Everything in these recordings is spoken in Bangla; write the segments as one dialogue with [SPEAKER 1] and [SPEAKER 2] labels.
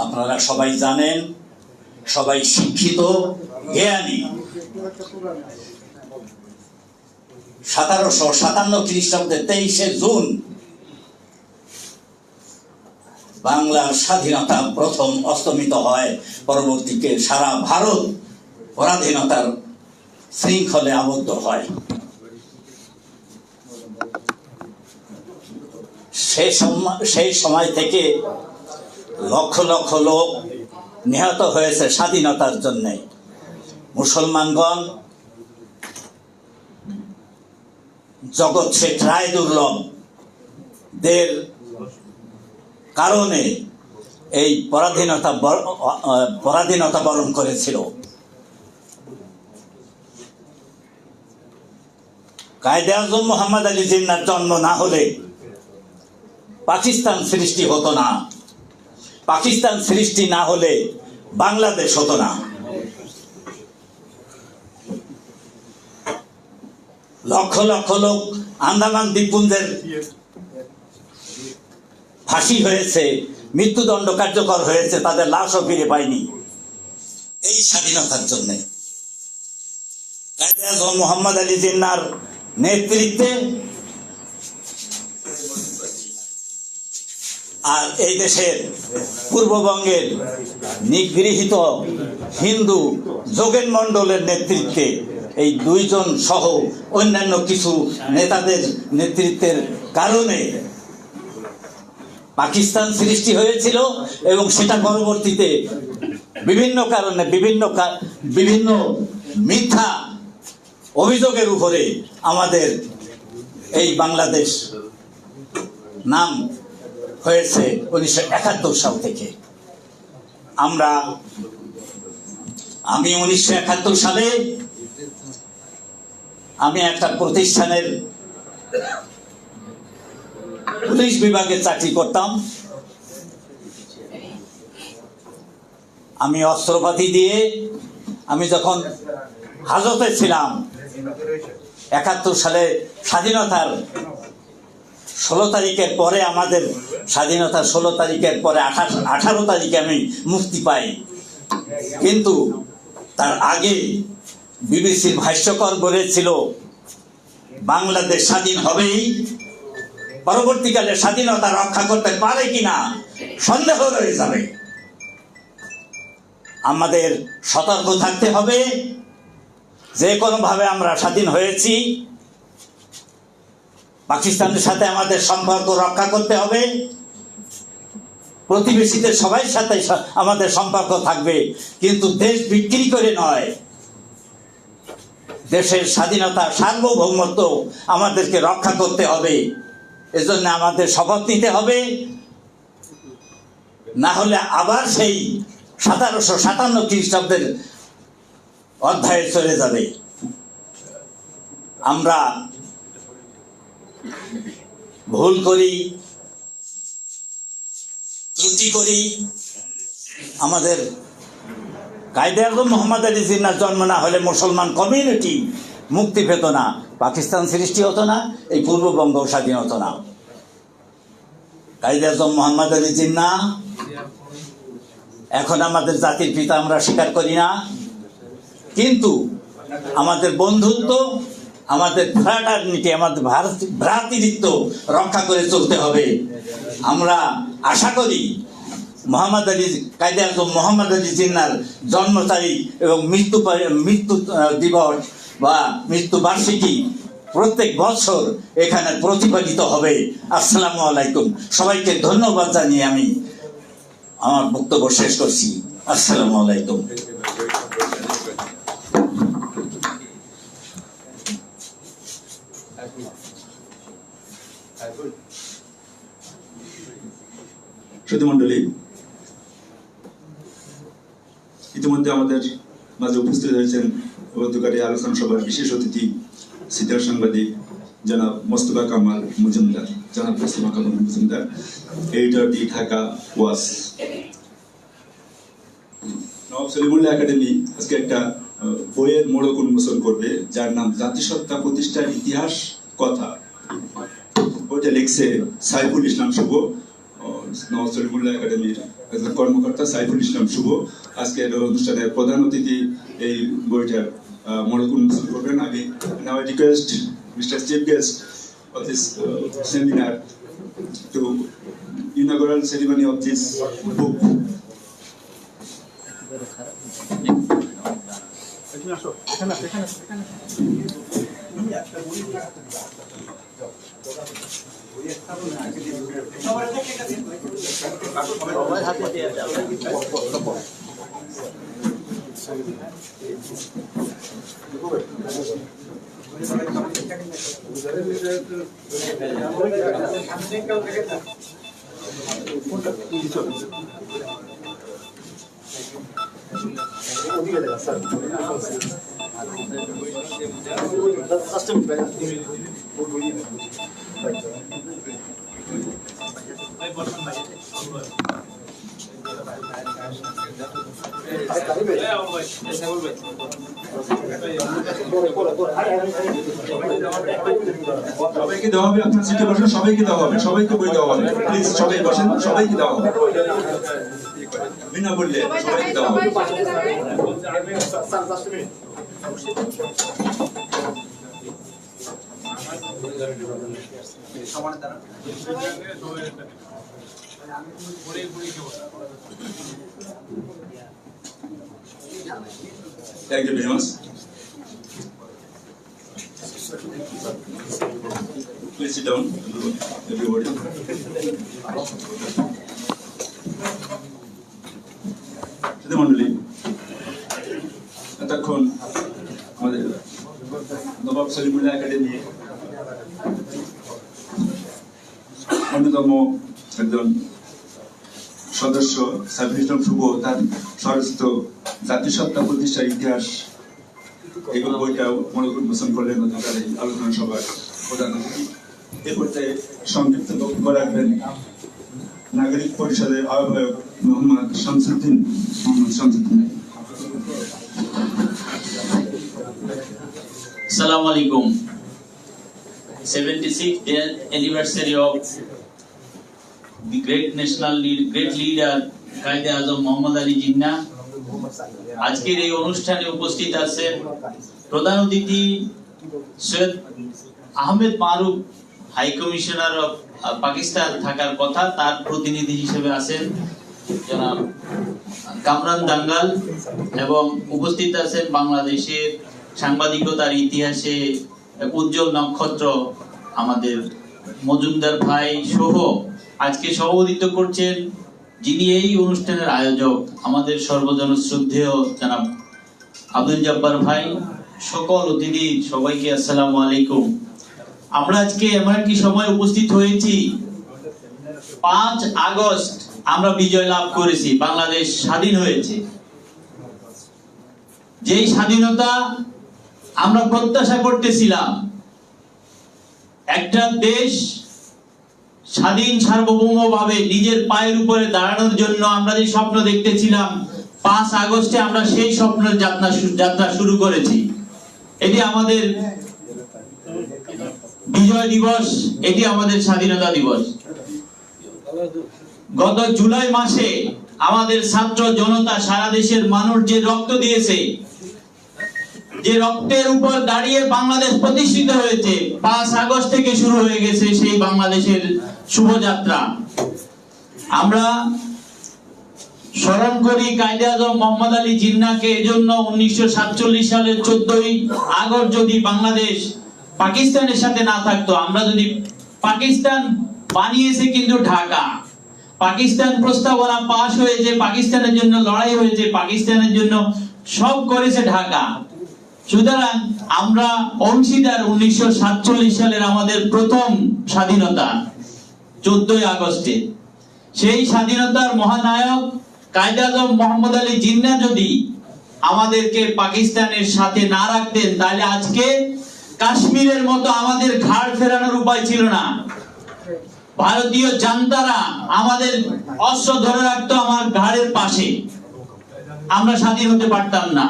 [SPEAKER 1] আপনারা সবাই জানেন, সবাই শিক্ষিত জ্ঞানী। 1757 খ্রিস্টাব্দের 23শে জুন বাংলার স্বাধীনতা প্রথম অস্তমিত হয়। পরবর্তীতে সারা ভারত পরাধীনতার শৃঙ্খলে আবদ্ধ হয়। সেই সময় থেকে লক্ষ লক্ষ লোক নিহত হয়েছে স্বাধীনতার জন্য। মুসলমানগণ জগৎ শেঠ রায়দুর্লভ দের কারণে এই পরাধীনতা বরণ করেছিল। কায়েদে আজম মোহাম্মদ আলী জিন্নাহর জন্ম না হলে পাকিস্তান সৃষ্টি হতো না। পাকিস্তান সৃষ্টি না হলে বাংলাদেশ হতো না। লক্ষ লক্ষ লোক আন্দামান দ্বীপপুঞ্জের ফাঁসি হয়েছে, মৃত্যুদণ্ড কার্যকর হয়েছে, তাদের লাশও ফিরে পায়নি এই স্বাধীনতার জন্য। কায়েদে আজম মোহাম্মদ আলী জিন্নাহর নেতৃত্বে আর এই দেশের পূর্ববঙ্গের নিগৃহীত হিন্দু যোগেন মণ্ডলের নেতৃত্বে এই দুইজন সহ অন্যান্য কিছু নেতাদের নেতৃত্বের কারণে পাকিস্তান সৃষ্টি হয়েছিল এবং সেটা পরবর্তীতে বিভিন্ন কারণে বিভিন্ন মিথ্যা অভিযোগের উপরে আমাদের এই বাংলাদেশ নাম হয়েছে 1971 সাল থেকে। আমি 1971 সালে আমি একটা প্রতিষ্ঠানের পুলিশ বিভাগে চাকরি করতাম। আমি অস্ত্রপাতি দিয়ে আমি যখন হাজতে ছিলাম 71 সালে স্বাধীনতার 16 তারিখের পরে, আমাদের স্বাধীনতার 16 তারিখের পরে 18 তারিখে আমি মুক্তি পাই। কিন্তু তার আগে বিবিসির ভাষ্যকর বলেছিল বাংলাদেশ স্বাধীন হবেই, পরবর্তীকালে স্বাধীনতা রক্ষা করতে পারে কিনা সন্দেহ রয়ে যাবে। আমাদের সতর্ক থাকতে হবে, যে কোনো ভাবে আমরা স্বাধীন হয়েছি, পাকিস্তানের সাথে আমাদের সম্পর্ক রক্ষা করতে হবে, প্রতিবেশীদের সবাই সাথে আমাদের সম্পর্ক থাকবে, কিন্তু দেশ বিক্রি করে নয়। দেশের স্বাধীনতা সার্বভৌমত্ব আমাদেরকে রক্ষা করতে হবে। এজন্য আমাদের শপথ নিতে হবে, না হলে আবার সেই 1757 খ্রিস্টাব্দের অধ্যায়ে চলে যাবে। আমরা ভুল করি, ত্রুটি করি। আমাদের কায়েদে আজম মোহাম্মদ আলী জিন্নাহর জন্ম না হলে মুসলমান কমিউনিটি মুক্তি পেত না, পাকিস্তান সৃষ্টি হতো না, এই পূর্ববঙ্গ স্বাধীন হতো না। কায়েদে আজম মোহাম্মদ আলী জিন্নাহ এখন আমাদের জাতির পিতা আমরা স্বীকার করি না, কিন্তু আমাদের বন্ধুত্ব, আমাদের ফ্র্যাটারনিটি, আমাদের ভ্রাতৃত্ব রক্ষা করে চলতে হবে। আমরা আশা করি কায়েদে আজম মোহাম্মদ আলী জিন্নাহর জন্ম তারিখ এবং মৃত্যু দিবস বা মৃত্যু বার্ষিকী প্রত্যেক বছর এখানে প্রতিপালিত হবে। আসসালামু আলাইকুম। সবাইকে ধন্যবাদ জানিয়ে আমি আমার বক্তব্য শেষ করছি। আসসালামু আলাইকুম।
[SPEAKER 2] সুধীমণ্ডলী, ইতিমধ্যে আমাদের মাঝে উপস্থিত হয়েছেন অধ্যকারী আলোচনা সভার বিশেষ অতিথি সিনিয়র সাংবাদিক জনাব মোস্তফা কামাল মজুমদার, এডিটর দি ঢাকা ওয়াস। নবাব সলিমুল্লাহ একাডেমি আজকে একটা বইয়ের মোড়ক উন্মোচন করবে, যার নাম জাতিসত্তা প্রতিষ্ঠার ইতিহাস কথা। বইটা লিখছে সাইফুল ইসলাম শুভ, নওয়াজ সলিমুল্লাহ একাডেমির একজন কর্মকর্তা সাইফুল ইসলাম শুভ আজকের অনুষ্ঠানের প্রধান অতিথি এই বইটার মূলক উন্মোচন করবেন। আমি now request mister chief guest of this seminar to inaugural ceremony of this book. সবাইকে দেওয়া হবে, আপনার সিটে বসেন, সবাইকে দেওয়া হবে, সবাইকে বই দেওয়া হবে, প্লিজ সবাই বসেন, সবাইকে দেওয়া হবে, বিনামূল্যে সবাইকে দেওয়া হবে। Thank you very much. Please sit down, everybody. মন্ডলী, এতক্ষণ আমাদের নবাব সলিমুল্লাহ একাডেমি অন্যতম একজন সদস্য সাইফুল ইসলাম শুভ তার স্বরচিত জাতিসত্তা প্রতিষ্ঠার ইতিহাস এই বইটা মূলক উন্মোচন করলেন অধিকার এই আলোচনা সভার প্রধান অতিথি। এ পর্যায়ে সংক্ষিপ্ত বক্তব্য রাখবেন নাগরিক পরিষদের আহ্বায়ক Mohammad Shamsuddin.
[SPEAKER 3] Assalamu alaikum. 76th anniversary of the great leader Quaid-e আজম মোহাম্মদ আলী জিন্নাহ। আজকের এই অনুষ্ঠানে উপস্থিত আছেন প্রধান অতিথি সৈয়দ আহমেদ মারুফ, হাই কমিশনার অফ পাকিস্তান থাকার কথা, তার প্রতিনিধি হিসেবে আছেন জনাব কামরান দাঙ্গাল, এবং উপস্থিত আছেন বাংলাদেশের সাংবাদিকতার ইতিহাসে উজ্জ্বল নক্ষত্র আমাদের মজুমদার ভাই সহ আজকে সভাপতিত্ব করছেন যিনি এই অনুষ্ঠানের আয়োজক আমাদের সর্বজন শ্রদ্ধেয় জনাব আব্দুল জব্বার ভাই, সকল অতিথি সবাইকে আসসালামু আলাইকুম। আমরা আজকে এমন একটি সময় উপস্থিত হয়েছি, 5 আগস্ট আমরা বিজয় লাভ করেছি, বাংলাদেশ স্বাধীন হয়েছে। যেই স্বাধীনতা আমরা প্রত্যাশা করতেছিলাম, একটা দেশ স্বাধীন সার্বভৌমভাবে নিজের পায়ের উপরে দাঁড়ানোর জন্য আমরা যে স্বপ্ন দেখতেছিলাম, 5 আগস্টে আমরা সেই স্বপ্নের যাত্রা শুরু করেছি। এটি আমাদের বিজয় দিবস, এটি আমাদের স্বাধীনতা দিবস। গত জুলাই মাসে আমাদের ছাত্র জনতা, সারা দেশের মানুষ যে রক্ত দিয়েছে, যে রক্তের উপর দাঁড়িয়ে বাংলাদেশ প্রতিষ্ঠিত হয়েছে, 5 আগস্ট থেকে শুরু হয়ে গেছে সেই বাংলাদেশের শুভযাত্রা। আমরা স্মরণ করি কায়েদে আজম মোহাম্মদ আলী জিন্নাহকে এজন্য 1947 সালের 14ই আগস্ট যদি বাংলাদেশ পাকিস্তানের সাথে না থাকতো, আমরা যদি, পাকিস্তান বানিয়েছে কিন্তু ঢাকা, পাকিস্তান প্রস্তাবনা পাশ হয়েছে, পাকিস্তানের জন্য লড়াই হয়েছে, পাকিস্তানের জন্য সব করেছে ঢাকা। সুতরাং আমরা অংশীদার 1947 সালের আমাদের প্রথম স্বাধীনতা 14ই আগস্টে। সেই স্বাধীনতার মহানায়ক কায়েদে আজম মোহাম্মদ আলী জিন্নাহ যদি আমাদেরকে পাকিস্তানের সাথে না রাখতেন, তাহলে আজকে কাশ্মীরের মতো আমাদের ঘাড় ফেরানোর উপায় ছিল না। ভারতীয় জান্তারা আমাদের অস্ত্র ধরে রাখতো আমার ঘাড়ের পাশে, আমরা স্বাধীন হতে পারতাম না।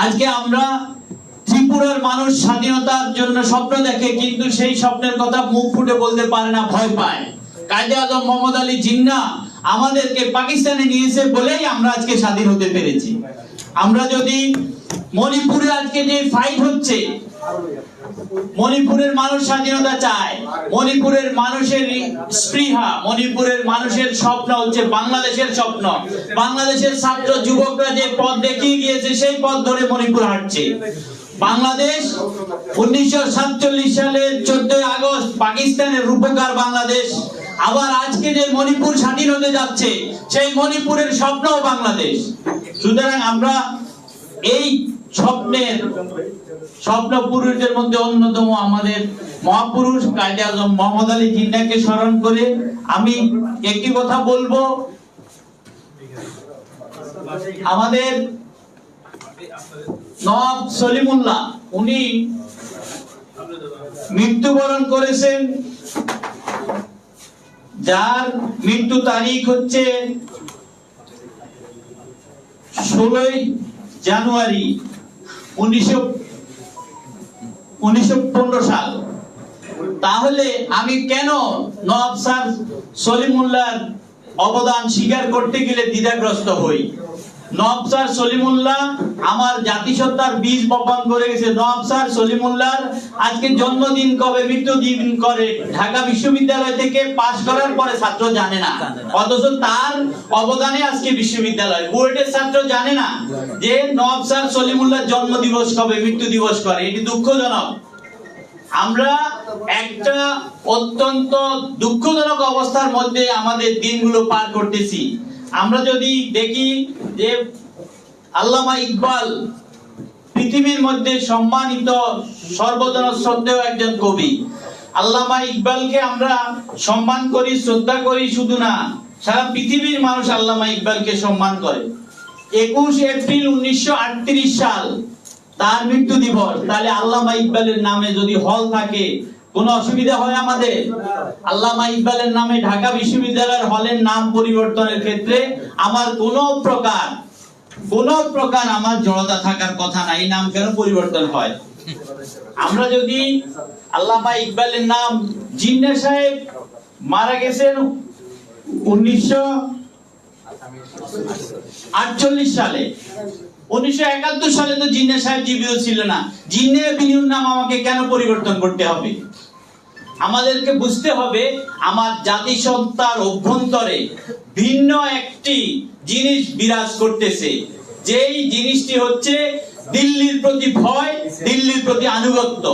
[SPEAKER 3] আজকে আমরা, ত্রিপুরার মানুষ স্বাধীনতার জন্য স্বপ্ন দেখে, কিন্তু সেই স্বপ্নের কথা মুখ ফুটে বলতে পারে না, ভয় পায়। কায়েদে আজম মোহাম্মদ আলী জিন্নাহ আমাদেরকে পাকিস্তানে নিয়েছে বলেই আমরা আজকে স্বাধীন হতে পেরেছি। আমরা যদি মণিপুরে আজকে যে ফাইট হচ্ছে, মণিপুরের মানুষ স্বাধীনতা চায়, মণিপুরের মানুষের স্পৃহা, মণিপুরের মানুষের স্বপ্ন হচ্ছে বাংলাদেশের স্বপ্ন। বাংলাদেশের ছাত্র যুবকরা যে পথ দেখিয়ে গিয়েছে সেই পথ ধরে মণিপুর হাঁটছে। বাংলাদেশ 1947 সালের 14 আগস্ট পাকিস্তানের রূপকার বাংলাদেশ। আবার আজকে যে মণিপুর স্বাধীন হতে যাচ্ছে সেই মণিপুরের স্বপ্নও বাংলাদেশ। সুতরাং আমরা এই স্বপ্ন পুরুষদের মধ্যে অন্যতম আমাদের মহাপুরুষ কায়েদে আজম মোহাম্মদ আলী জিন্নাহকে স্মরণ করে আমি একটি কথা বলবো। আমাদের নওয়াব সলিমুল্লাহ উনি মৃত্যুবরণ করেছেন, যার মৃত্যু তারিখ হচ্ছে 16 জানুয়ারি 1915 সাল। তাহলে আমি কেন নওয়াব স্যার সলিমুল্লাহর অবদান স্বীকার করতে গেলে দ্বিধাগ্রস্ত হই? নওয়াব স্যার সলিমুল্লাহ আমার জাতিসত্তার বীজ বপন করে গেছে। নওয়াব স্যার সলিমুল্লাহর আজকে জন্মদিন কবে, মৃত্যুদিন করে ঢাকা বিশ্ববিদ্যালয় থেকে পাশ করার পরে ছাত্র জানে না, অথচ তার অবদানে আজকে বিশ্ববিদ্যালয়। বুয়েটের ছাত্র জানে না যে নওয়াব স্যার সলিমুল্লাহর জন্ম দিবস কবে, মৃত্যু দিবস করে। এটি দুঃখজনক। আমরা একটা অত্যন্ত দুঃখজনক অবস্থার মধ্যে আমাদের দিনগুলো পার করতেছি। আমরা যদি দেখি যে আল্লামা ইকবাল পৃথিবীর মধ্যে সম্মানিত সর্বজন শ্রদ্ধেয় একজন কবি। আল্লামা ইকবালকে আমরা সম্মান করি, শ্রদ্ধা করি, শুধু না সারা পৃথিবীর মানুষ আল্লামা ইকবালকে সম্মান করে। 21 এপ্রিল 1938 সাল তার মৃত্যু দিবস। তাহলে আল্লামা ইকবালের নামে যদি হল থাকে কোনো অসুবিধা হয় আমাদের? আল্লামা ইকবালের নামে ঢাকা বিশ্ববিদ্যালয়ের হলের নাম পরিবর্তনের ক্ষেত্রে আমার কোনো প্রকার আমার জড়তা থাকার কথা না। এই নাম কেন পরিবর্তন হয়? আমরা যদি আল্লামা ইকবালের নাম, জিন্নাহ সাহেব মারা গেছেন 1948 সালে। 1971 সালে তো জিন্নাহ সাহেব জীবিত ছিল না। জিন্নাহ এভিনিউর নাম আমাকে কেন পরিবর্তন করতে হবে? আমাদেরকে বুঝতে হবে আমার জাতিসত্তার অভ্যন্তরে ভিন্ন একটি জিনিস বিরাজ করতেছে, যেই জিনিসটি হচ্ছে দিল্লির প্রতি ভয়, দিল্লির প্রতি আনুগত্য।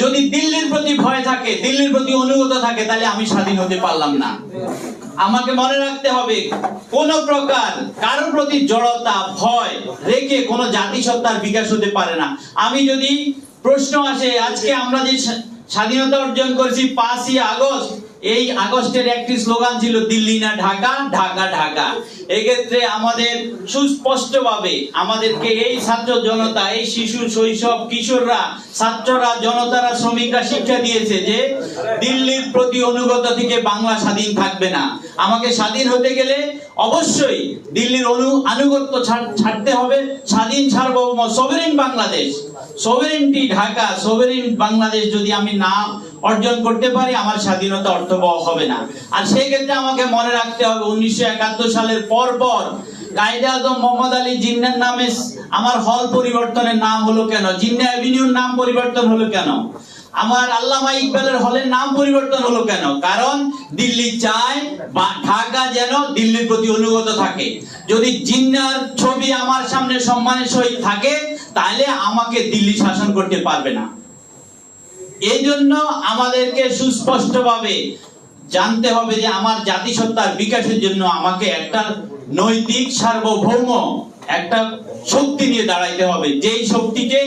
[SPEAKER 3] যদি দিল্লির প্রতি ভয় থাকে, দিল্লির প্রতি অনুগত থাকে, তাহলে আমি স্বাধীন হতে পারলাম না। আমাকে মনে রাখতে হবে কোন প্রকার কারোর প্রতি জড়তা, ভয় রেখে কোন জাতিসত্তার বিকাশ হতে পারে না। আমি যদি প্রশ্ন আসে, আজকে আমরা যে স্বাধীনতা অর্জন করেছি 5ই আগস্ট, এই আগস্টের একটি স্লোগান ছিল দিল্লি না ঢাকা, ঢাকা ঢাকা। এক্ষেত্রে আমাদের সুস্পষ্টভাবে আমাদেরকে এই ছাত্র জনতা, এই শিশু, শৈশব, কিশোররা, ছাত্ররা, জনতারা, শ্রমিকরা শিক্ষা দিয়েছে যে দিল্লির প্রতি অনুগত থেকে বাংলা স্বাধীন থাকবে না। আমাকে স্বাধীন হতে গেলে অবশ্যই দিল্লির আনুগত্য ছাড়তে হবে। স্বাধীন সার্বভৌম সভরেন বাংলাদেশ, সভরেনটি ঢাকা, সভরেন বাংলাদেশ যদি আমি না অর্জন করতে পারি, আমার স্বাধীনতা অর্থবহ হবে না। আর সেই ক্ষেত্রে আমাকে মনে রাখতে হবে 1971 সালের পর কায়েদে আজম মোহাম্মদ আলী জিন্নাহর নামে আমার হল পরিবর্তনের নাম হলো কেন? জিন্নাহ এভিনিউর নাম পরিবর্তন হলো কেন? আমার আল্লামা ইকবালের হলের নাম পরিবর্তন হলো কেন? কারণ দিল্লি চায় বা ঢাকা যেন দিল্লির প্রতি অনুগত থাকে। যদি জিন্নাহর ছবি আমার সামনে সম্মানের সহিত থাকে, তাহলে আমাকে দিল্লি শাসন করতে পারবে না। এই জন্য আমাদেরকে সুস্পষ্টভাবে জানতে হবে যে আমার জাতিসত্তার বিকাশের জন্য আমাকে একটা নৈতিক সার্বভৌম একটা শক্তি নিয়ে দাঁড়াইতে হবে, যেই শক্তিকে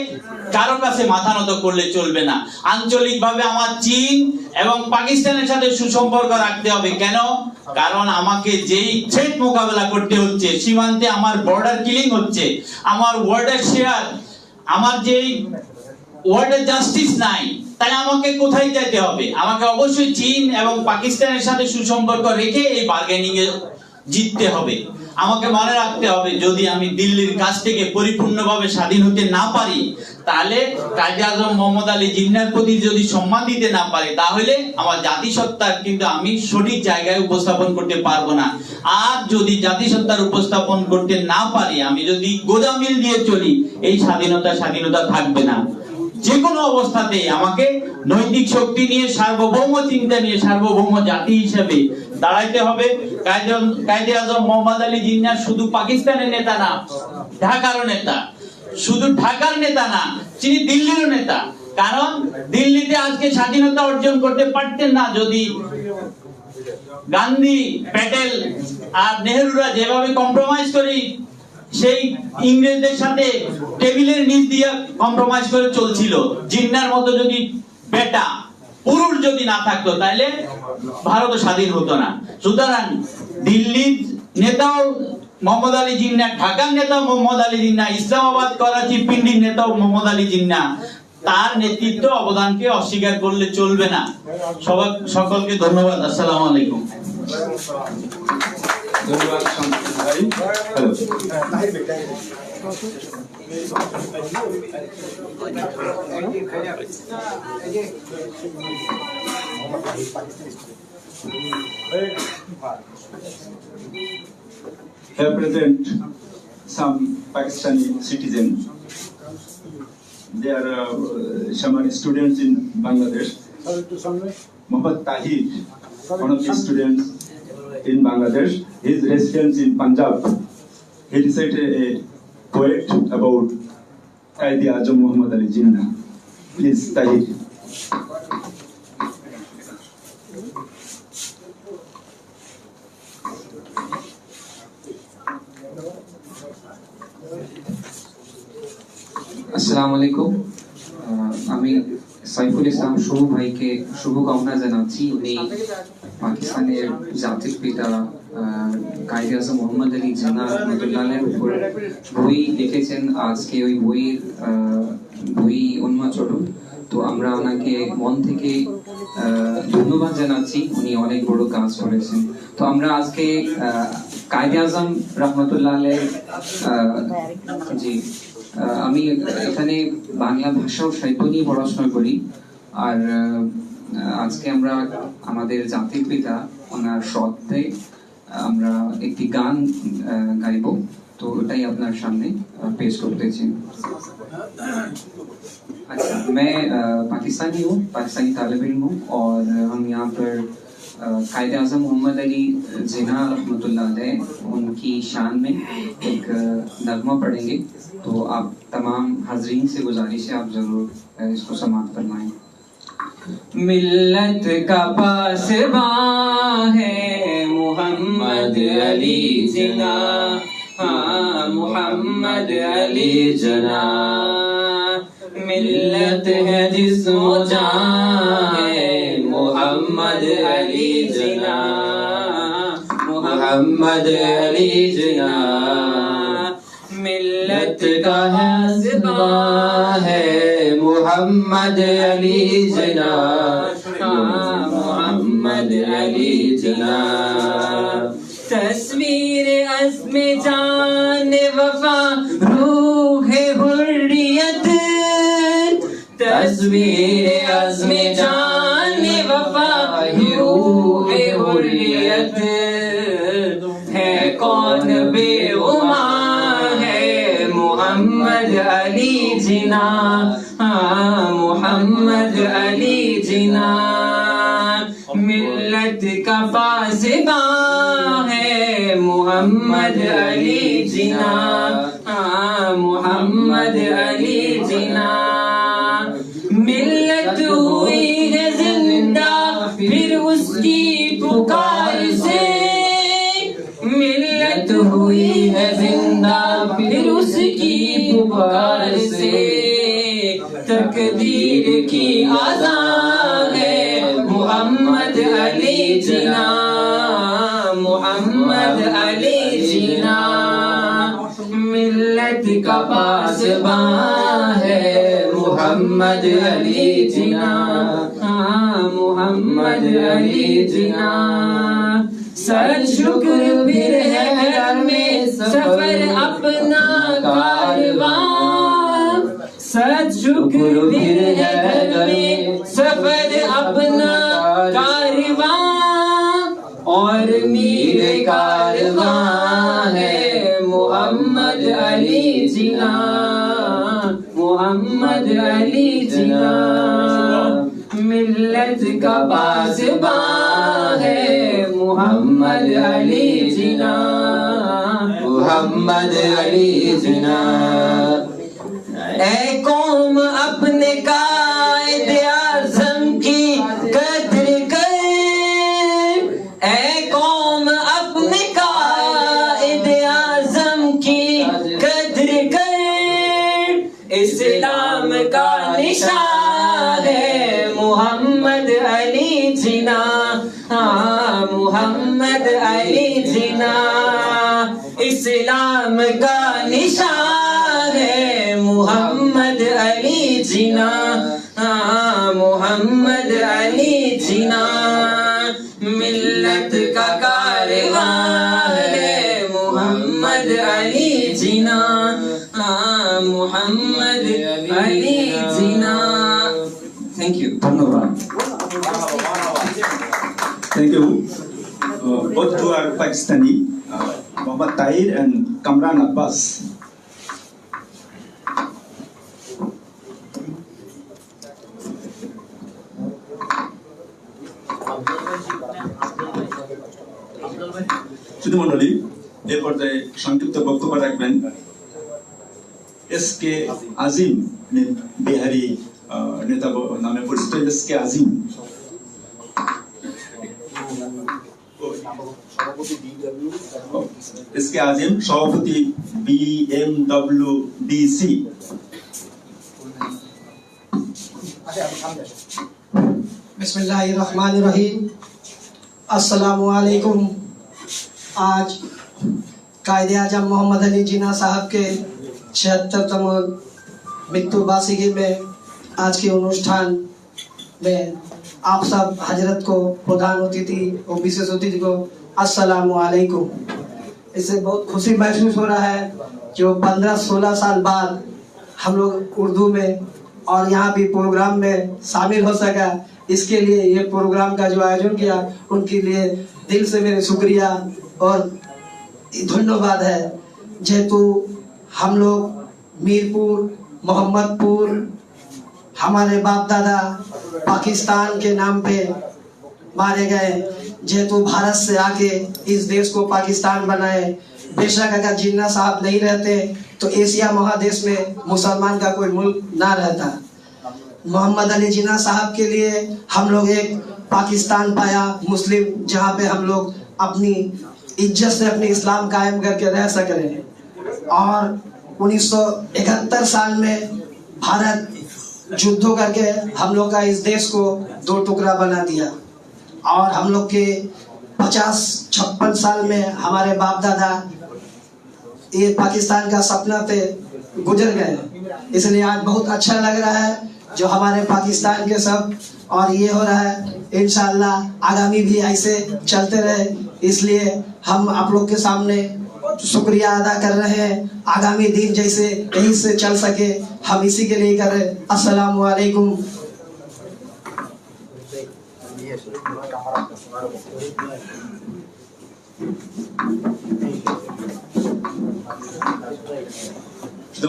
[SPEAKER 3] কারো কাছে মাথা নত করলে চলবে না। আঞ্চলিকভাবে আমার চীন এবং পাকিস্তানের সাথে সুসম্পর্ক রাখতে হবে। কেন? কারণ আমাকে যেই থ্রেট মোকাবেলা করতে হচ্ছে, সীমান্তে আমার বর্ডার কিলিং হচ্ছে, আমার ওয়ার্ডার শেয়ার, আমার যেই ওয়ার্ডার জাস্টিস নাই, তাই আমাকে কোথায় যেতে হবে? আমাকে অবশ্যই চীন এবং পাকিস্তানের সাথে সুসম্পর্ক রেখে এই বার্গেনিং এ জিততে হবে। আমাকে মনে রাখতে হবে, যদি আমি দিল্লির কাছ থেকে পরিপূর্ণভাবে স্বাধীন হতে না পারি, তাহলে কায়েদে আজম মোহাম্মদ আলী জিন্নাহর প্রতি যদি সম্মান দিতে না পারি, তাহলে আমার জাতিসত্তার কিন্তু আমি সঠিক জায়গায় উপস্থাপন করতে পারবো না। আর যদি জাতিসত্তার উপস্থাপন করতে না পারি, আমি যদি গোদামিল দিয়ে চলি, এই স্বাধীনতা থাকবে না। যে কোনো অবস্থাতে আমাকে নৈতিক শক্তি নিয়ে, সার্বভৌম চিন্তা নিয়ে, সার্বভৌম জাতি হিসেবে দাঁড়াইতে হবে। কায়েদে আজম মোহাম্মদ আলী জিন্নাহ শুধু পাকিস্তানের নেতা না, ঢাকারও নেতা। শুধু ঢাকার নেতা না, তিনি দিল্লিরও নেতা। কারণ দিল্লিতে আজকে স্বাধীনতা অর্জন করতে পারতেন না যদি গান্ধী, প্যাটেল আর নেহরুরা যেভাবে কম্প্রোমাইজ করি, সেই ইংরেজদের সাথে টেবিলের নিচ দিয়ে কম্প্রোমাইজ করে চলছিল। জিন্নাহর মতো যদি বেটা পুরুষ যদি না থাকতো, তাহলে ভারত স্বাধীন হতো না। সুতরাং দিল্লির নেতাও মোহাম্মদ আলী জিন্নাহ, ঢাকার নেতাও মোহাম্মদ আলী জিন্নাহ, ইসলামাবাদ, করাচি, পিন্ডির নেতাও মোহাম্মদ আলী জিন্নাহ। তার নেতৃত্ব অবদানকে অস্বীকার করলে চলবে না। সকলকে ধন্যবাদ। আসসালামু আলাইকুম।
[SPEAKER 2] ধন্যবাদ শামসুল ভাই। Here present some Pakistani citizens. They are some students in Bangladesh. Muhammad Tahir, one of the students in Bangladesh, his residence in Punjab. He recited a poet about Qaid-e Azam Muhammad Ali Jinnah. Please, Tahir.
[SPEAKER 4] আসসালামু আলাইকুম। আমি সাইফুল ইসলাম শুভ ভাইকে শুভকামনা জানাচ্ছি। উনি পাকিস্তানের জাতির পিতা কায়েদে আজম মোহাম্মদ আলী জিন্নাহ রহমাতুল্লাহের উপর বই লিখেছেন। আজকে ওই বই উন্মোচন। তো আমরা ওনাকে মন থেকে ধন্যবাদ জানাচ্ছি, উনি অনেক বড় কাজ করেছেন। তো আমরা আজকে কায়েদে আজম রহমাতুল্লাহের জি আমি এখানে বাংলা ভাষা ও সাহিত্য নিয়ে পড়াশোনা করি। আর আজকে আমরা আমাদের জাতির পিতা ওনার শ্রদ্ধে আমরা একটি গান গাইব। तो ওটাই আপনার সামনে पेश করতেছি। अच्छा, मैं पाकिस्तानी हूँ, पाकिस्तानी तालिब इल्म हूँ और हम यहाँ पर कायदे आज़म मोहम्मद अली जिन्नाह रहमतुल्लाह अलैह उनकी शान में एक नगमा पढ़ेंगे। तो आप तमाम हाज़रीन से गुजारिश है आप जरूर इसको समाअत फरमाएं। मिल्लत का पासबां है मोहम्मद अली जिन्नाह, हाँ मोहम्मद अली जिन्नाह। मिल्लत है जिस्म जान है मोहम्मद अली जिन्नाह, मोहम्मद अली जिन्नाह। मिल्लत का हस्बा है मोहम्मद अली जिन्नाह, हाँ मोहम्मद अली जिन्नाह। तस्वीर अज़्म जान वफा रूह हुर्रियत, तस्वीर अज़्म जान वफा रूह हुर्रियत। है कौन बेगुमा है मोहम्मद अली जिन्नाह, हाँ मोहम्मद अली जिन्नाह। मिल्लत का पासबां है मोहम्मद अली जिन्नाह, हाँ मोहम्मद अली जिन्नाह। मिल्लत हुई है जिंदा फिर उसकी पुकार से, मिल्लत हुई है जिंदा फिर उसकी पुकार से। तकदीर की आज़ान है मोहम्मद अली जिन्नाह, मोहम्मद अली जिन्नाह। मिल्लत का पासबां है मोहम्मद अली जिन्नाह, हाँ मोहम्मद अली जिन्नाह।
[SPEAKER 5] सच शुक्र फिर है घर में सफर अपना कारवां, सच शुक्र फिर है घर में सफर अपना कारवां, और मीर कारवां है मोहम्मद अली जिना, मोहम्मद अली जिना, मिल्लत का पासबां है मोहम्मद अली जिना, मोहम्मद अली जिना। ऐ कौम अपने कायदे आज़म की कद्र कर, ऐ कौम अपने कायदे आज़म की कद्र कर, इस्लाम का निशान है मोहम्मद अली जिना, हाँ मोहम्मद अली जिना, इस्लाम का निशान है मोहम्मद अली जिना, हाँ मोहम्मद अली जिना, मिल्लत का कारवां है मोहम्मद अली जिना, हाँ मोहम्मद अली जिना। थैंक यू, धन्यवाद।
[SPEAKER 2] Thank you. Both two are Pakistani, Mohammad Tahir and Kamran Abbas. শুধু মন্ডলী, এ পর্যায়ে সংক্ষিপ্ত বক্তব্য রাখবেন এস.কে. আজিম বিহারি নেতা নামে পরিচিত এস.কে. আজিম। এস.কে. আজিম সভাপতি BMWDC।
[SPEAKER 6] बिस्मिल्लाहिर्रहमानिर्रहीम। अस्सलामुअलैकुम। आज कायदे आज़म मोहम्मद अली जिन्ना साहब के 76तम मृत्यु वार्षिकी में आज के अनुष्ठान में आप सब हजरत को, प्रधान अतिथि और विशेष अतिथि को अस्सलामुअलैकुम। इससे बहुत खुशी महसूस हो रहा है जो 15-16 साल बाद हम लोग उर्दू में और यहाँ भी प्रोग्राम में शामिल हो सका। इसके लिए ये प्रोग्राम का जो आयोजन किया उनके लिए दिल से मेरे शुक्रिया और धन्यवाद है। जेहेतु हम लोग मीरपुर, मोहम्मदपुर, हमारे बाप दादा पाकिस्तान के नाम पे मारे गए, जेहेतु भारत से आके इस देश को पाकिस्तान बनाए। बेशक अगर जिन्ना साहब नहीं रहते तो एशिया महादेश में मुसलमान का कोई मुल्क ना रहता। मोहम्मद अली जिन्ना साहब के लिए हम लोग एक पाकिस्तान पाया मुस्लिम, जहाँ पे हम लोग अपनी इज्जत से अपनी इस्लाम कायम करके रह सक रहे हैं। और 1971 साल में भारत युद्धों करके हम लोग का इस देश को 2 टुकड़ा बना दिया और हम लोग के 50-56 साल में हमारे बाप दादा ये पाकिस्तान का सपना पे गुजर गए। इसलिए आज बहुत अच्छा लग रहा है जो हमारे पाकिस्तान के सब, और ये हो रहा है इंशाअल्लाह आगामी भी ऐसे चलते रहे। इसलिए हम आप लोग के सामने शुक्रिया अदा कर रहे हैं। आगामी दिन जैसे यहीं से चल सके हम इसी के लिए कर रहे हैं। अस्सलामु अलैकुम।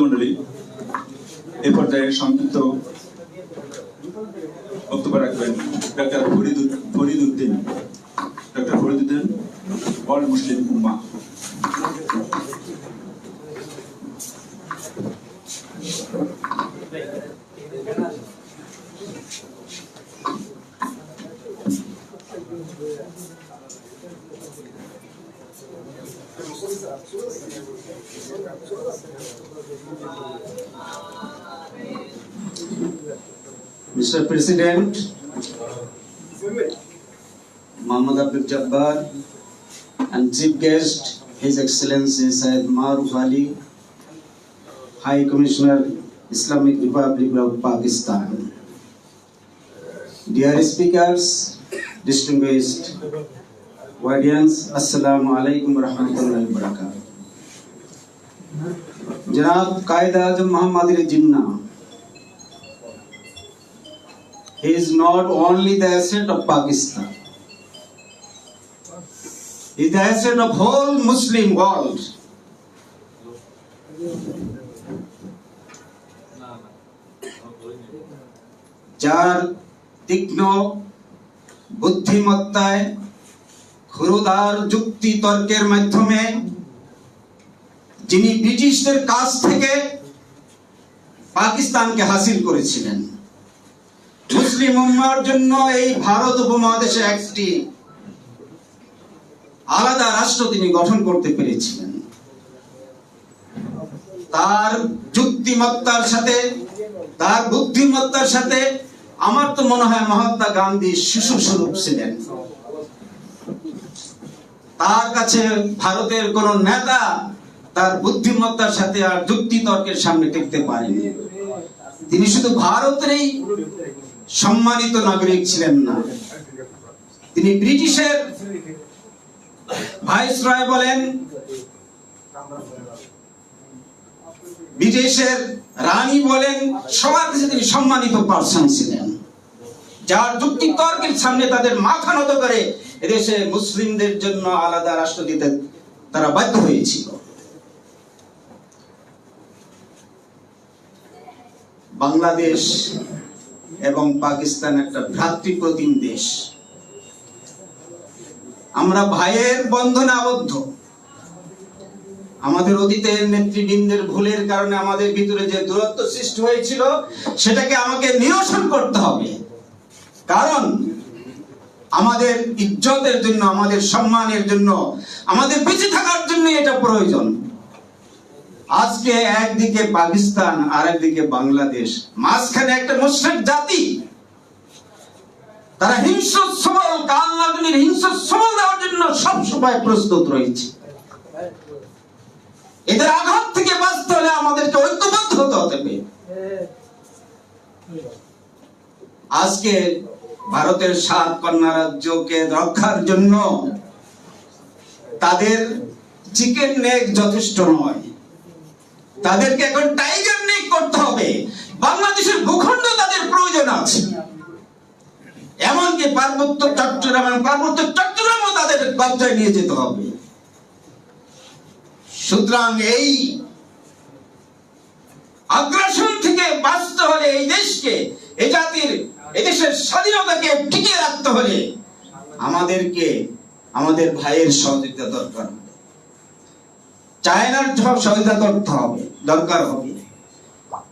[SPEAKER 2] মন্ডলী, এ পর্যায়ে সংক্ষিপ্ত বক্তব্য রাখবেন doctor Farid Uddin. Doctor Farid Uddin, all Muslim উম্মাহ।
[SPEAKER 7] Mr. President, Muhammad Abdul Jabbar, and Chief Guest, His Excellency Syed Maruf Ali, High Commissioner, Islamic Republic of Pakistan. Dear speakers, distinguished audience अस्सलाम वालेकुम रहमतुल्लाहि व बरकातहू। जनाब कायद आजम Mohammad Ali Jinnah, he is not only the asset of Pakistan, he is the asset of whole Muslim world. যার তীক্ষ্ণ বুদ্ধিমত্তায় ক্ষুরধার যুক্তি তর্কের মাধ্যমে যিনি ব্রিটিশদের কাছ থেকে পাকিস্তানকে হাসিল করেছিলেন, মুসলিম উম্মার জন্য এই ভারত উপমহাদেশে একটি আলাদা রাষ্ট্র তিনি গঠন করতে পেরেছিলেন। তার যুক্তিমত্তার সাথে, তার বুদ্ধিমত্তার সাথে আমার তো মনে হয় মহাত্মা গান্ধী শিশু স্বরূপ ছিলেন। তার কাছে ভারতের কোন নেতা তার বুদ্ধিমত্তার সাথে আর যুক্তি তর্কের সামনে টিকতে পারেনি। তিনি শুধু ভারতেরই সম্মানিত নাগরিক ছিলেন না, তিনি ব্রিটিশের ভাইসরয় বলেন, বিদেশের রানী বলেন, সবার কাছে তিনি সম্মানিত পার্সন ছিলেন, যার যুক্তি তর্কের সামনে তাদের মাথা নত করে এদেশে মুসলিমদের জন্য আলাদা রাষ্ট্র দিতে তারা বাধ্য হয়েছিল। বাংলাদেশ এবং পাকিস্তান একটা ভ্রাতৃপ্রতিম দেশ। আমরা ভাইয়ের বন্ধনে আবদ্ধ। আমাদের অতীতের নেতৃবৃন্দের ভুলের কারণে আমাদের ভিতরে যে দূরত্ব সৃষ্টি হয়েছিল সেটাকে আমাকে নিরসন করতে হবে, কারণ আমাদের ইজ্জতের জন্য, আমাদের সম্মানের জন্য, আমাদের বেঁচে থাকার জন্য এটা প্রয়োজন। আজকে একদিকে পাকিস্তান আর একদিকে বাংলাদেশ, মাঝখানে একটা মুশরিক জাতি, তারা হিংস্র সবল, কালনাগিনীর হিংস্র সবল দেওয়ার জন্য সবসময় প্রস্তুত রয়েছে। এদের আঘাত থেকে বাঁচতে হলে আমাদেরকে ঐক্যবদ্ধ হতে হবে। আজকে ভারতের 7 কন্যা রাজ্যকে রক্ষার জন্য তাদের চিকেন নেক যথেষ্ট নয়, তাদেরকে এখন টাইগার নেক করতে হবে। বাংলাদেশের ভূখণ্ড তাদের প্রয়োজন আছে, এমনকি পার্বত্য চট্টগ্রামও তাদের কবজায় নিয়ে যেতে হবে। সুতরাং এই আগ্রাসন থেকে বাঁচতে হলে, এই দেশকে, এই জাতির, এদেশের স্বাধীনতাকে টিকিয়ে রাখতে হলে আমাদেরকে আমাদের ভাইয়ের সহযোগিতা দরকার হবে, চায়নার সহযোগিতা করতে হবে, দরকার হবে।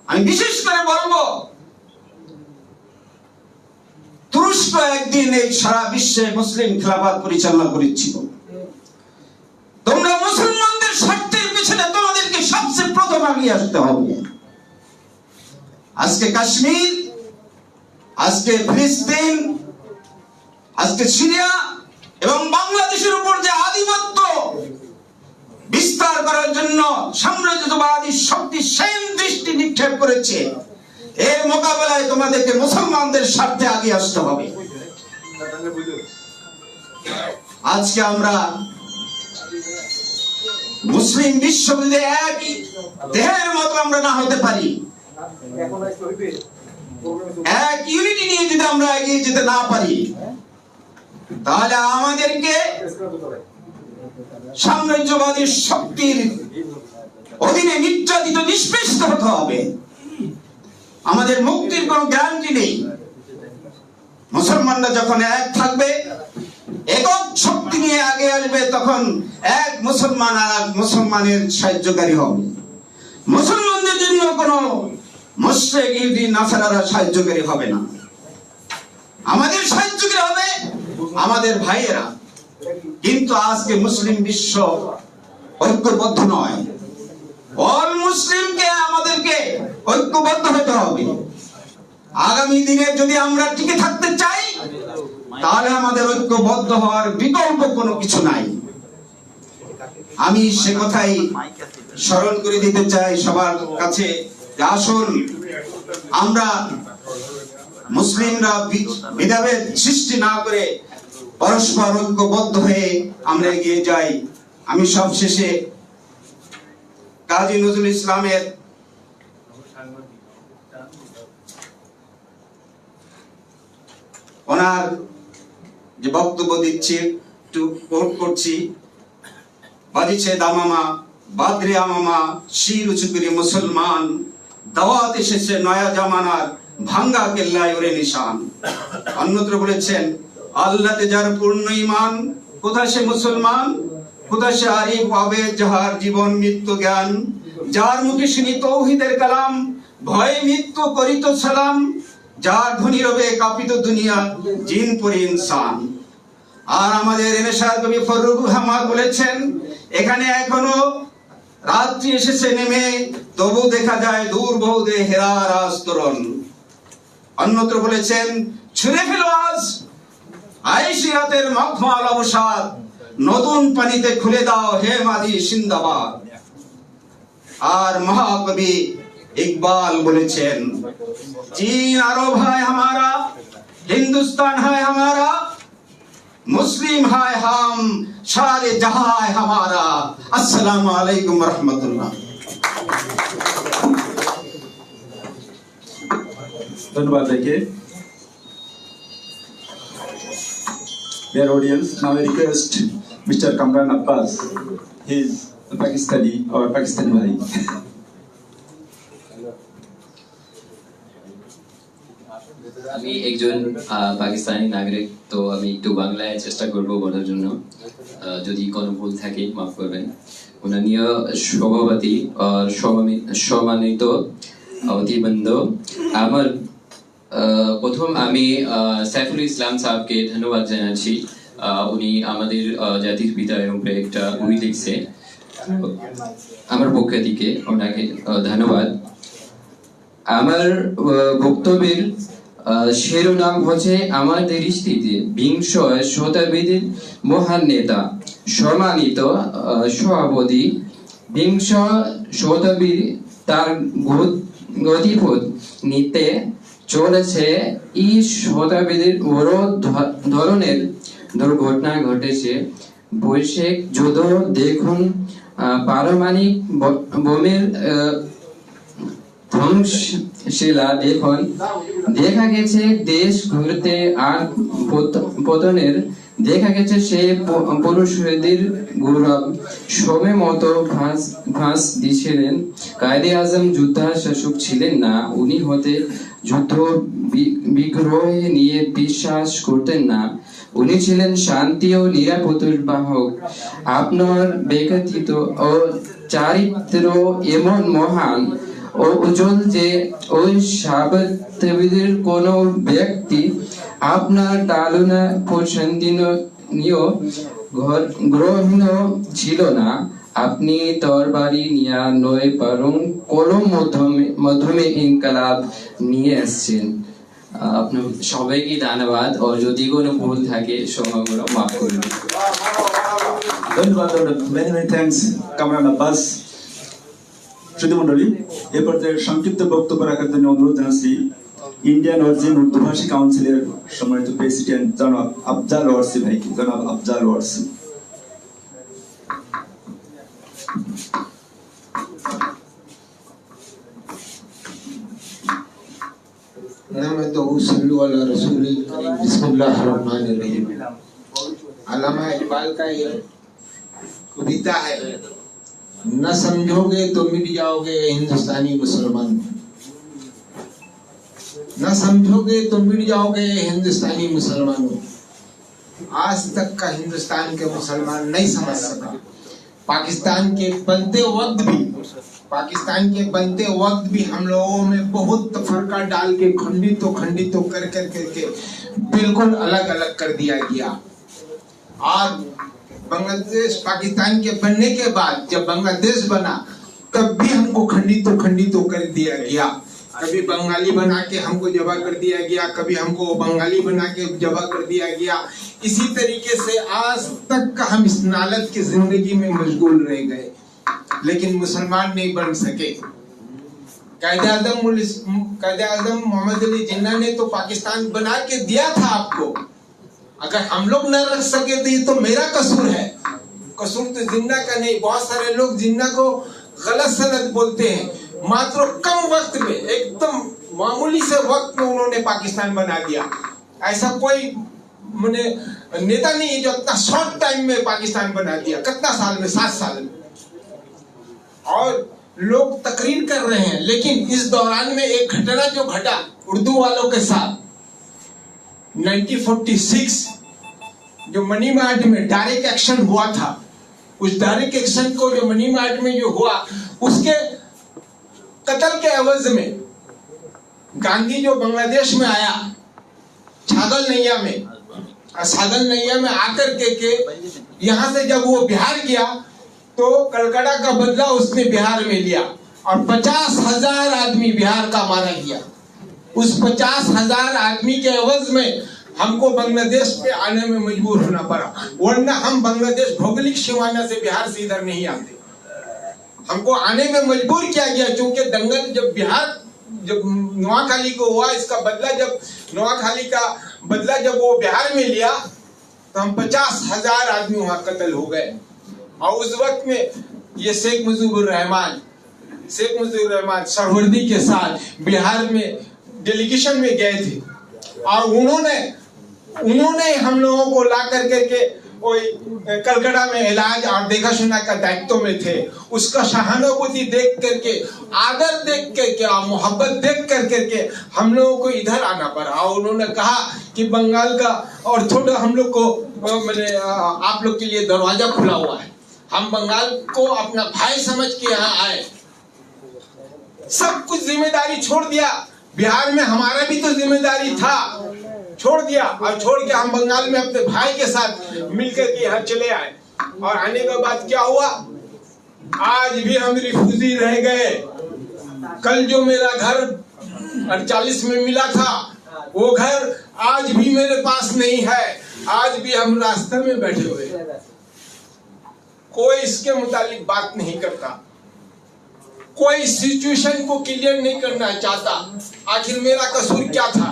[SPEAKER 7] আমি বিশেষ করে বলবো, তুরস্ক একদিন এই সারা বিশ্বে মুসলিম খেলাফত পরিচালনা করেছিল। তোমরা মুসলমানদের স্বার্থের পিছনে তোমাদেরকে সবচেয়ে প্রথম এগিয়ে আসতে হবে। আজকে কাশ্মীর, আজকে ফিলিস্তিন, আজকে সিরিয়া এবং বাংলাদেশের উপর যে আধিপত্য বিস্তার করার জন্য সাম্রাজ্যবাদী শক্তি সেম দৃষ্টি নিক্ষেপ করেছে, এর মোকাবেলায় তোমাদেরকে মুসলমানদের স্বার্থে এগিয়ে আসতে হবে। আজকে আমরা মুসলিম বিশ্ববিদ্যে একই দেহের মতো আমরা না হতে পারি, এক ইউনিটি নিয়ে যদি আমরা এগিয়ে যেতে না পারি, তাহলে আমাদেরকে সাম্রাজ্যবাদী শক্তির অধীনে নির্যাতিত, নিষ্পেষিত হতে হবে। আমাদের মুক্তির কোনো গ্যারান্টি নেই। মুসলমানরা যখন এক থাকবে, একক শক্তি নিয়ে আগে আসবে, তখন এক মুসলমান আর এক মুসলমানের সাহায্যকারী হবে। মুসলমানদের জন্য কোনো মুশরিক ইহুদি নাসারারা সাহায্যকারী হবে না, আমাদের সাহায্যকারী হবে আমাদের ভাইয়েরা। কিন্তু আজকে মুসলিম বিশ্ব ঐক্যবদ্ধ নয়। অল মুসলিমকে আমাদেরকে ঐক্যবদ্ধ হতে হবে। আগামী দিনে যদি আমরা টিকে থাকতে চাই, তাহলে আমাদের ঐক্যবদ্ধ হওয়ার বিকল্প কোনো কিছু নাই। আমি সে কথাই স্মরণ করে দিতে চাই সবার কাছে, আসুন আমরা মুসলিমরা ভেদাভেদ সৃষ্টি না করে পরস্পর ঐক্যবদ্ধ হয়ে আমরা এগিয়ে যাই। আমি সবশেষে কাজী নজরুল ইসলামের ওনার যে বক্তব্য দিচ্ছি একটু কোট করছি। বাজিছে দামামা, বাদরে আমামা, শির উঁচু করে মুসলমান, দাওয়াত এসেছে নয়া জামানার, ভাঙ্গা কেল্লায় ওরে নিশান। অন্যত্র বলেছেন, আল্লাহতে যার পূর্ণ ঈমান, কোথা সে মুসলমান, কোথা সে আরিফ আবেদ, যাহার জীবন মৃত্যু জ্ঞান, যার মুখে শুনি তৌহিদের কালাম, ভয় মৃত্যু করিত সালাম, যার ধ্বনি রবে কাঁপিত দুনিয়া, জিন পরি ইনসান। আর আমাদের এনেশার কবি ফররুখ আহমদ বলেছেন, এখানে এখনো রাত্রি এসেছে নেমে, তবু দেখা যায় দূর বহুদে হেরার আস্তরণ। অন্যত্র বলেছেন, ছুঁড়ে ফেলো আজ আইশি রাতের মখমাল অবসাদ, নতুন পানিতে খুলে দাও হে মাদি সিন্দাবাদ। আর মহাকবি ইকবাল বলেছেন, चीन अरब है हमारा, हिंदुस्तान है हमारा, मुस्लिम है हम, सारे जहां है हमारा। अस्सलाम वालेकुम रहमतुल्लाह।
[SPEAKER 2] धन्यवाद देखिए Dear audience, now I request Mr. Kamran Abbas, he is a Pakistani or Pakistani bhai.
[SPEAKER 8] আমি একজন পাকিস্তানি নাগরিক, তো আমি একটু বাংলায় চেষ্টা করব বলার জন্য। যদি কোনো ভুল থাকে মাফ করবেন। মাননীয় সভাপতি আর সম্মানিত অতিবৃন্দ, আমার প্রথম আমি সাইফুল ইসলাম সাহেবকে ধন্যবাদ জানাচ্ছি। উনি আমাদের জাতির পিতা এবং একটা বই লিখছে, আমার পক্ষ থেকে ওনাকে ধন্যবাদ। আমার বক্তব্যের শিরোনাম হচ্ছে আমাদের দৃষ্টিতে বিংশ শতাব্দীর মহান নেতা, সম্মানিত সভাপতি। বিংশ শতাব্দী তার গতিপথ নিতে চলেছে। এই শতাব্দীর বড় ধরনের দুর্ঘটনা ঘটেছে। বৈশ্বিক যুদ্ধ দেখুন, পারমাণবিক বোমের ধ্বংসশীলা দেখুন। দেখা গেছে দেশ ঘুরতে আর পতনের, দেখা গেছে সে পুরুষদের গৌরব সময় মতো ফাঁস দিয়েছিলেন। কায়েদে আজম যোদ্ধা শাসক ছিলেন না, উনি হতে যুদ্ধ বিগ্রহ নিয়ে বিশ্বাস করতেন না। উনি ছিলেন শান্তি ও নিরাপত্তার বাহক। আপনার ব্যক্তিত্ব ও চারিত্র এমন মহান ও উজ্জ্বল যে ওই শতাব্দীর কোন ব্যক্তি আপনার তালনা প্রশংসনীয় গ্রহণ ছিল না। আপনি তরবারি নিয়ে নয় বরং কলম মাধ্যমে ইনকালাব নিয়ে এসেছেন। আপনার সবাইকে ধন্যবাদ, ও যদি কোনো ভুল থাকে সমগ্র মাফ করবেন।
[SPEAKER 2] ধন্যবাদ, many thanks কামরান আব্বাস। শ্রোতা মণ্ডলী, এ পর্যায়ে সংক্ষিপ্ত বক্তব্য রাখার জন্য অনুরোধ জানাচ্ছি ইন্ডিয়ান অরিজিন উর্দু ভাষী কাউন্সিলের সম্মানিত প্রেসিডেন্ট জনাব আফজাল ওয়ারসি ভাইকে। জনাব আফজাল ওয়ারসি।
[SPEAKER 9] नहमदुहु सल्लु अला रसूलिल करीम। बिस्मिल्लाहिर रहमानिर रहीम। अल्लामा इकबाल का ये कविता है, न समझोगे तो मिट जाओगे हिंदुस्तानी मुसलमान, न समझोगे तो मिट जाओगे हिंदुस्तानी मुसलमानों। आज तक का हिंदुस्तान के मुसलमान नहीं समझ सका। पाकिस्तान के बनते वक्त भी हम लोगों में बहुत तफरका डाल के खंडित कर करके बिल्कुल अलग अलग कर दिया गया। और बांग्लादेश पाकिस्तान के बनने के बाद जब बांग्लादेश बना, तब भी हमको खंडित कर दिया गया। कभी बंगाली बना के हमको जबा कर दिया गया, कभी हमको बंगाली बना के जबा कर दिया गया। इसी तरीके से आज तक का हम इस नालत की जिंदगी में मशगूल रह गए, लेकिन मुसलमान नहीं बन सके। कायदे आज़म मोहम्मद अली जिन्ना ने तो पाकिस्तान बना के दिया था आपको। अगर हम लोग न रख सके तो ये तो मेरा कसूर है। कसूर तो जिन्ना का नहीं। बहुत सारे लोग जिन्ना को गलत सलत बोलते हैं। मात्र कम वक्त में, एकदम मामूली से वक्त में उन्होंने पाकिस्तान बना दिया। ऐसा कोई मैंने नेता नहीं है जो इतना शॉर्ट टाइम में पाकिस्तान बना दिया। कितना साल में? 7 साल में। और लोग तकरीर कर रहे हैं, लेकिन इस दौरान में एक घटना जो घटा उर्दू वालों के साथ 1946 जो मनी मार्ट में डायरेक्ट एक्शन हुआ था, उस डायरेक्ट एक्शन को जो मनी मार्ट में जो हुआ, उसके कत्ल के एवज में गांधी जो बांग्लादेश में आया छागल नैया में, छागल नैया में आकर के यहाँ से जब वो बिहार गया तो कलकत्ता का बदला उसने बिहार में लिया और 50,000 आदमी बिहार का मारा गया। उस 50,000 आदमी के एवज में हमको बांग्लादेश पे आने में मजबूर होना पड़ा, वरना हम बांग्लादेश भौगोलिक सीमाना से बिहार से इधर नहीं आते। हमको आने में मजबूर किया गया क्योंकि दंगल जब बिहार जब नोआखाली को हुआ, इसका बदला जब नोआखाली का बदला जब वो बिहार में लिया तो हम 50,000 आदमी वहां कत्ल हो गए। और उस वक्त में ये शेख मुजीबुर रहमान सरवर्दी के साथ बिहार में डेलीगेशन में गए थे और उन्होंने हम लोगों को ला करके कलकत्ता में इलाज और देखा सुना का दायित्व में थे। उसका सहानुभूति देख करके, आदर देख करके और मोहब्बत देख करके हम लोगों को इधर आना पड़ा। और उन्होंने कहा कि बंगाल का और थोड़ा हम लोग को मैंने आप लोग के लिए दरवाजा खुला हुआ है। हम बंगाल को अपना भाई समझ के यहाँ आए। सब कुछ जिम्मेदारी छोड़ दिया। बिहार में हमारा भी तो जिम्मेदारी था, छोड़ दिया और छोड़ के हम बंगाल में अपने भाई के साथ मिलकर के यहाँ चले आए। और आने के बाद क्या हुआ? आज भी हम रिफ्यूजी रह गए। कल जो मेरा घर 48 में मिला था, वो घर आज भी मेरे पास नहीं है। आज भी हम रास्ते में बैठे हुए हैं। कोई इसके मुतालिक बात नहीं करता, कोई सिचुएशन को क्लियर नहीं करना चाहता। आखिर मेरा कसूर क्या था?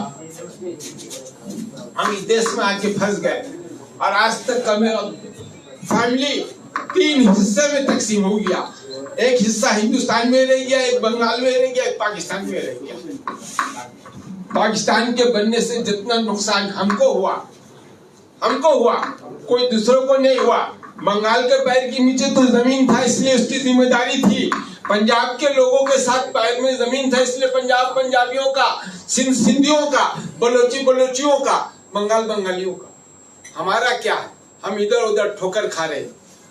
[SPEAKER 9] हम इस देश में आके फंस गए और आज तक का मेरा फैमिली 3 हिस्से में तकसीम हो गया। एक हिस्सा हिंदुस्तान में रह गया, एक बंगाल में रह गया, एक पाकिस्तान में रह गया। पाकिस्तान के बनने से जितना नुकसान हमको हुआ कोई दूसरों को नहीं हुआ। बंगाल के पैर के नीचे तो जमीन था, इसलिए उसकी जिम्मेदारी थी। पंजाब के लोगों के साथ पैर में जमीन था, इसलिए पंजाब पंजाबियों का, सिंध सिंधियों का, बलोची बलोचियों का, बंगाल बंगालियों का। हमारा क्या? हम इधर उधर ठोकर खा रहे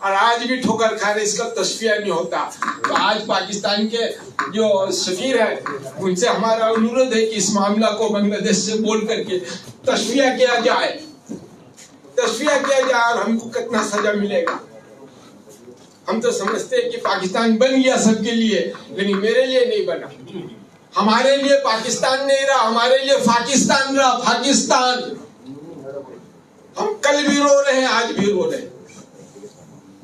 [SPEAKER 9] और आज भी ठोकर खा रहे, इसका तस्फिया नहीं होता। तो आज पाकिस्तान के जो सफीर है उनसे हमारा अनुरोध है कि इस मामला को बांग्लादेश से बोल करके तस्फिया किया जाए और हमको कितना सजा मिलेगा। हम तो समझते हैं कि पाकिस्तान बन गया सबके लिए, लेकिन मेरे लिए नहीं बना। हमारे लिए पाकिस्तान नहीं रहा, हमारे लिए पाकिस्तान रहा। पाकिस्तान हम कल भी रो रहे हैं, आज भी रो रहे हैं।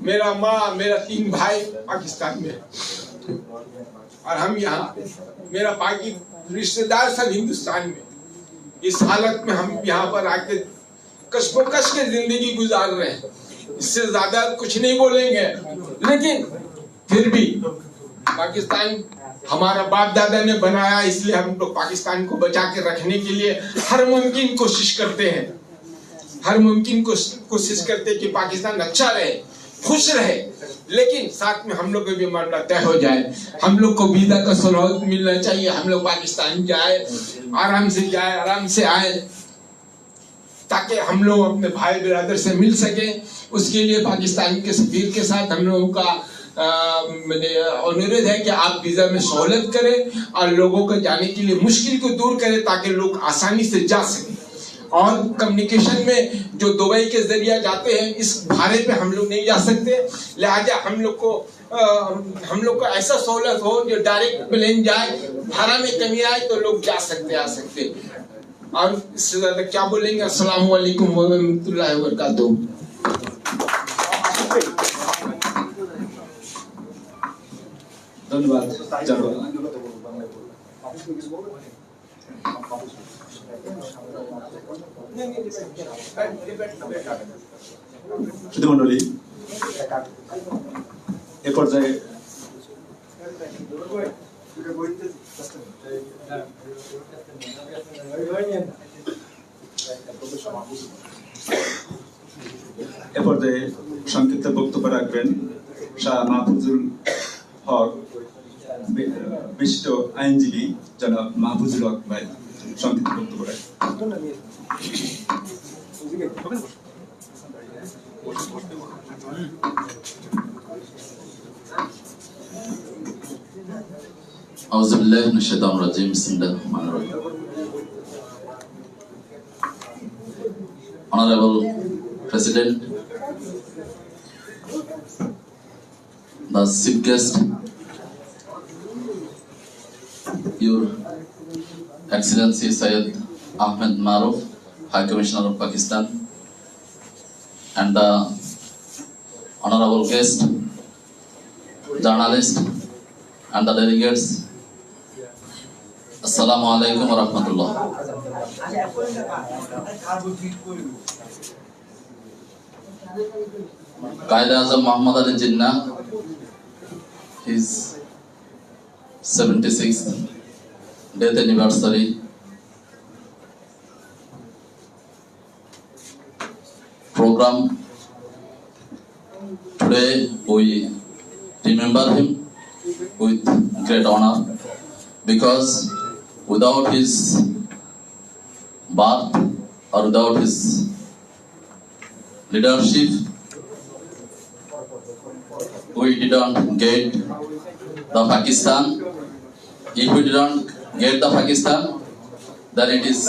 [SPEAKER 9] मेरा माँ, मेरा 3 भाई पाकिस्तान में है और हम यहाँ, मेरा बाकी रिश्तेदार सब हिंदुस्तान में। इस हालत में हम यहाँ पर आके कशमकश के जिंदगी गुजार रहे हैं। इससे ज्यादा कुछ नहीं बोलेंगे, लेकिन फिर भी पाकिस्तान हमारा बाप दादा ने बनाया, इसलिए हम लोग पाकिस्तान को बचा के रखने के लिए हर मुमकिन कोशिश करते हैं। कोशिश करते हैं कि पाकिस्तान अच्छा रहे, खुश रहे, लेकिन साथ में हम लोग का भी मामला तय हो जाए। हम लोग को वीजा का सहूलत मिलना चाहिए। हम लोग पाकिस्तान जाए, आराम से आए, ताकि हम लोग अपने भाई बिरादर से मिल सके। उसके लिए पाकिस्तान के सफीर के साथ हम लोगों का मैंने अनुरोध है कि आप वीजा में सहूलत करें और लोगों को जाने के लिए मुश्किल को दूर करें, ताकि लोग आसानी से जा सकें। और कम्युनिकेशन में जो दुबई के जरिए जाते हैं, इस भाड़े पे हम लोग नहीं जा सकते, लिहाजा हम लोग को ऐसा सहूलत हो जो डायरेक्ट प्लेन जाए, भाड़ा में कमी आए तो लोग जा सकते आ सकते। और इससे ज्यादा क्या बोलेंगे। अस्सलाम वालेकुम व रहमतुल्लाहि व बरकातहू।
[SPEAKER 2] धन्यवाद। সুধীমণ্ডলী, এ পর্যায়ে সংক্ষিপ্ত বক্তব্য রাখবেন শাহ মাহফুজুল হক, বিশিষ্ট আইনজীবী জনাব মাহফুজুল হক ভাই সংক্ষিপ্ত বক্তব্য রাখবেন।
[SPEAKER 10] আউযুবিল্লাহি মিনাশ শাইতানির রাজিম। বিসমিল্লাহির রহমানির রহিম। Honorable President, the chief guest, Your Excellency Syed Ahmed Maruf, High Commissioner of Pakistan, and the honorable guest, journalists, and the delegates. Assalamu alaikum wa rahmatullah. Quaid-e-Azam Muhammad Ali Jinnah, his 76th death anniversary program. Today we remember him with great honor, because without his birth or without his leadership, we didn't get the Pakistan. If we didn't get the Pakistan, then it is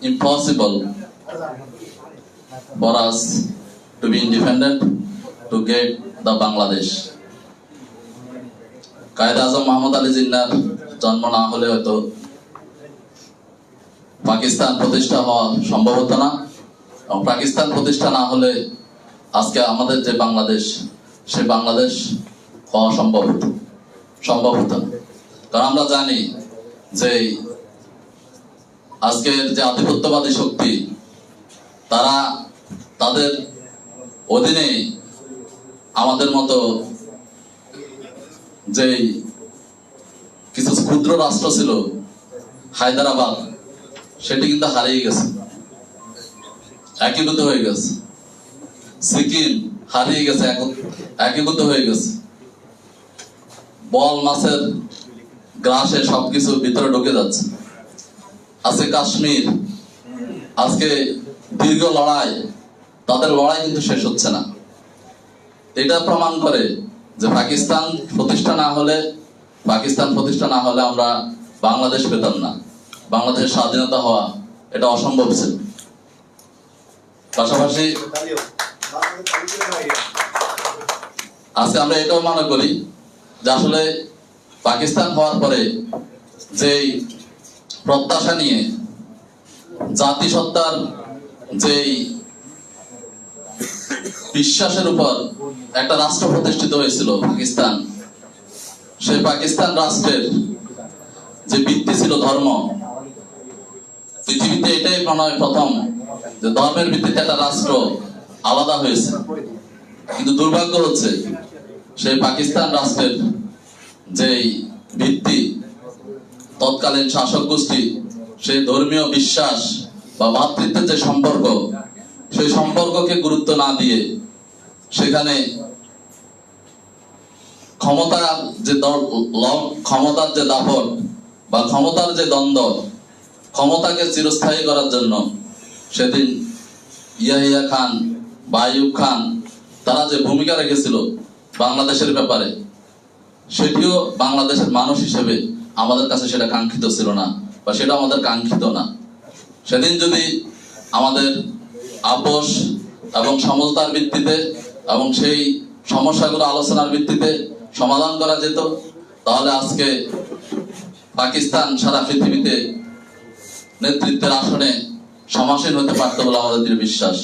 [SPEAKER 10] impossible for us to be independent, to get the Bangladesh. Quaid-e-Azam Muhammad Ali Jinnah জন্ম না হলে হয়তো পাকিস্তান প্রতিষ্ঠা হওয়া সম্ভব হতো না, এবং পাকিস্তান প্রতিষ্ঠা না হলে আজকে আমাদের যে বাংলাদেশ, সে বাংলাদেশ হওয়া সম্ভব হতো না। কারণ আমরা জানি যে আজকের যে আধিপত্যবাদী শক্তি, তারা তাদের অধীনে আমাদের মতো যে কিছু ক্ষুদ্র রাষ্ট্র ছিল, হায়দ্রাবাদ, সেটি কিন্তু হারিয়ে গেছে, একীভূত হয়ে গেছে। সিকিম হারিয়ে গেছে, একীভূত হয়ে গেছে। বল মাছের গ্রাসে সবকিছু ভিতরে ঢুকে যাচ্ছে। আজকে কাশ্মীর, আজকে দীর্ঘ লড়াই, তাদের লড়াই কিন্তু শেষ হচ্ছে না। এটা প্রমাণ করে যে পাকিস্তান প্রতিষ্ঠা না হলে আমরা বাংলাদেশ পেতাম না, বাংলাদেশের স্বাধীনতা হওয়া এটা অসম্ভব ছিল। পাশাপাশি আজকে আমরা এটাও মনে করি যে আসলে পাকিস্তান হওয়ার পরে যে প্রত্যাশা নিয়ে জাতিসত্তার যে বিশ্বাসের উপর একটা রাষ্ট্র প্রতিষ্ঠিত হয়েছিল পাকিস্তান, সেই পাকিস্তান রাষ্ট্রের যে ভিত্তি ছিল ধর্ম, পৃথিবীতে এটাই মনে হয় প্রথম যে ধর্মের ভিত্তিতে একটা রাষ্ট্র আলাদা হয়েছে। কিন্তু দুর্ভাগ্য হচ্ছে সেই পাকিস্তান রাষ্ট্রের যেই ভিত্তি, তৎকালীন শাসক গোষ্ঠী সেই ধর্মীয় বিশ্বাস বা ভ্রাতৃত্বের যে সম্পর্ক, সেই সম্পর্ককে গুরুত্ব না দিয়ে সেখানে ক্ষমতার যে দাপট বা ক্ষমতার যে দ্বন্দ্ব, ক্ষমতাকে চিরস্থায়ী করার জন্য সেদিন ইয়াহিয়া খান বা আইয়ুব খান তারা যে ভূমিকা রেখেছিল বাংলাদেশের ব্যাপারে, সেটিও বাংলাদেশের মানুষ হিসেবে আমাদের কাছে সেটা কাঙ্ক্ষিত ছিল না, বা সেটা আমাদের কাঙ্ক্ষিত না। সেদিন যদি আমাদের আপোষ এবং সমঝোতার ভিত্তিতে এবং সেই সমস্যাগুলো আলোচনার ভিত্তিতে সমাধান করা যেত, তাহলে আজকে পাকিস্তান সারা পৃথিবীতে নেতৃত্বের আসনে সমাসীন হতে পারত বলে আমাদের বিশ্বাস।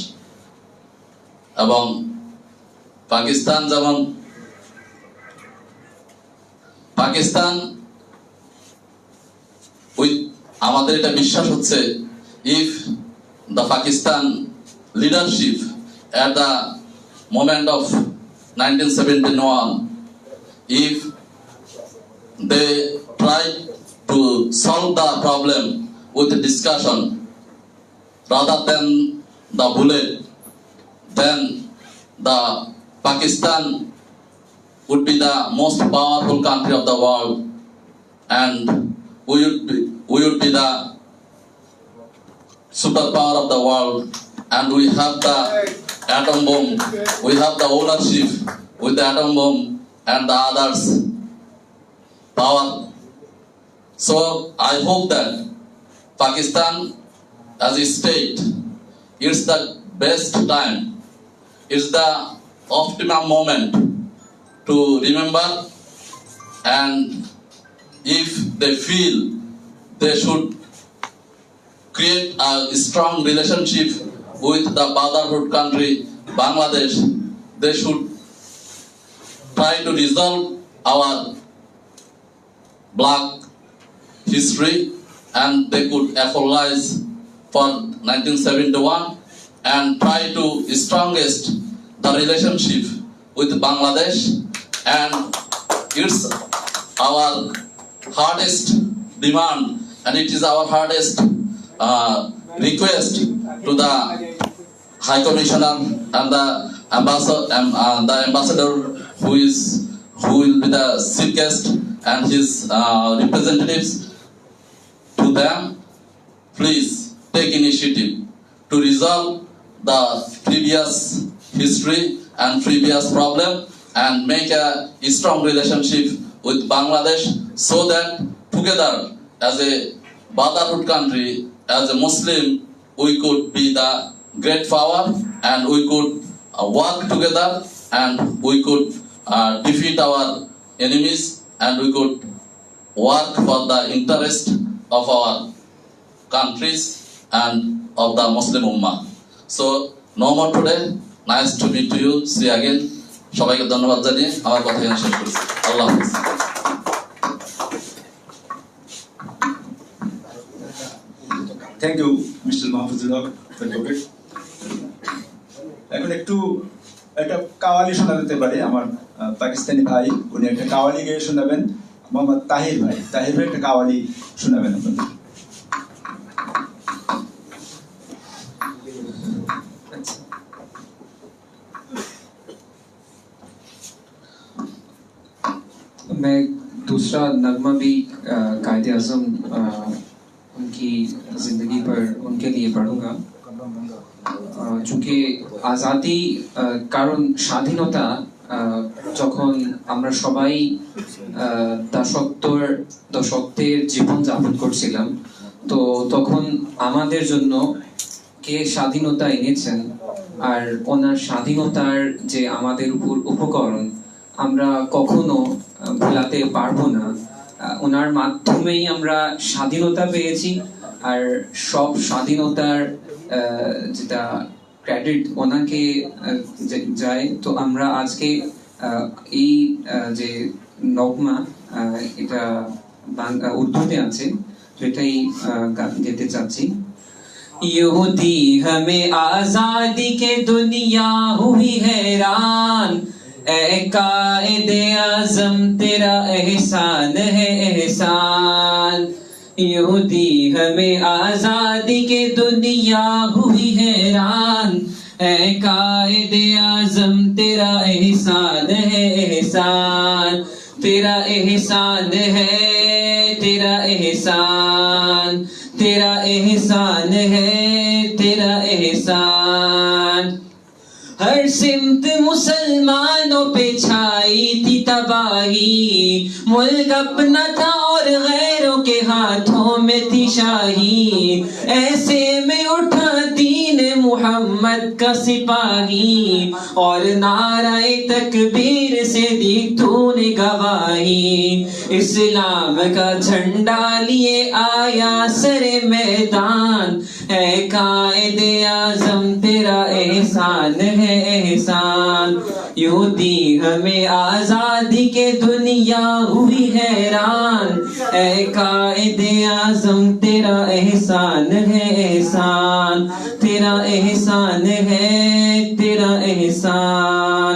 [SPEAKER 10] এবং পাকিস্তান আমাদের এটা বিশ্বাস হচ্ছে, if the Pakistan leadership at the moment of 1971, if they try to solve the problem with discussion rather than the bullet, then the Pakistan would be the most powerful country of the world, and we would be the superpower of the world, and we have the atom bomb, we have the ownership with the atom bomb and the others power. So I hope that Pakistan as a state, it's the best time, it's the optimum moment to remember, and if they feel they should create a strong relationship with the brotherhood country Bangladesh, they should try to resolve our black history, and they could apologize for 1971 and try to strongest the relationship with Bangladesh. And it's our hardest demand, and it is our hardest request to the High Commissioner and the ambassador who will be the chief guest and his representatives, to them, please take initiative to resolve the previous history and previous problem and make a strong relationship with Bangladesh, so that together as a brotherhood country, as a Muslim, we could be the great power, and we could work together, and we could defeat our enemies, and we could work for the interest of our countries and of the Muslim Ummah. So no more today. Nice to meet you. See you again. সবাইকে ধন্যবাদ জানিয়ে আমার কথা এখানে শেষ করছি। আল্লাহ হাফেজ।
[SPEAKER 2] Thank you mister Mahfuzul Haque advocate. এখন একটা কাওয়ালি শোনা যেতে পারে, আমার পাকিস্তানি ভাই উনি একটা কাওয়ালি গেয়ে শোনাবেন। মোহাম্মদ তাহির ভাই একটা কাওয়ালি শোনাবেন আপনাদের।
[SPEAKER 4] मैं दूसरा नगमा भी कायदे आज़म उनकी ज़िंदगी पर उनके लिए पढ़ूंगा, चूँकि आज़ादी कारण স্বাধীনতা যখন আমরা সবাই দশকদের জীবন যাপন করছিলাম, তো তখন আমাদের জন্য কে স্বাধীনতা এনেছেন আর ওনার স্বাধীনতার যে আমাদের উপর উপকরণ আমরা কখনো ভুলাতে পারবো না। ওনার মাধ্যমেই আমরা স্বাধীনতা পেয়েছি, আর সব স্বাধীনতার যেটা ক্রেডিট ওনাকে যায়। তো আমরা আজকে এই যে নগমা এটা উর্দুতে আছে, তো এটাই যেতে চাচ্ছি। यहूदी हमें आजादी के दुनिया हुई हैरान, ए कायदे आज़म तेरा एहसान है एहसान। यहूदी हमें आजादी के दुनिया हुई हैरान, ए कायदे आज़म तेरा एहसान है एहसान। तेरा एहसान है तेरा एहसान, तेरा एहसान है तेरा एहसान। हर सिमत मुसलमानों पे छाई थी तबाही, मुल्क अपना था और गैरों के हाथों में थी शाही। ऐसे में उठा दीन मुहम्मद का सिपाही, और नाराए तकबीर से दी तूने गवाही। इस्लाम का झंडा लिए आया सरे मैदान, है कायदे आज़म तेरा एहसान है एहसान।
[SPEAKER 5] यूं दी हमें आजादी के दुनिया हुई हैरान। ऐ कायदे आज़म तेरा एहसान है एहसान, तेरा एहसान है तेरा एहसान।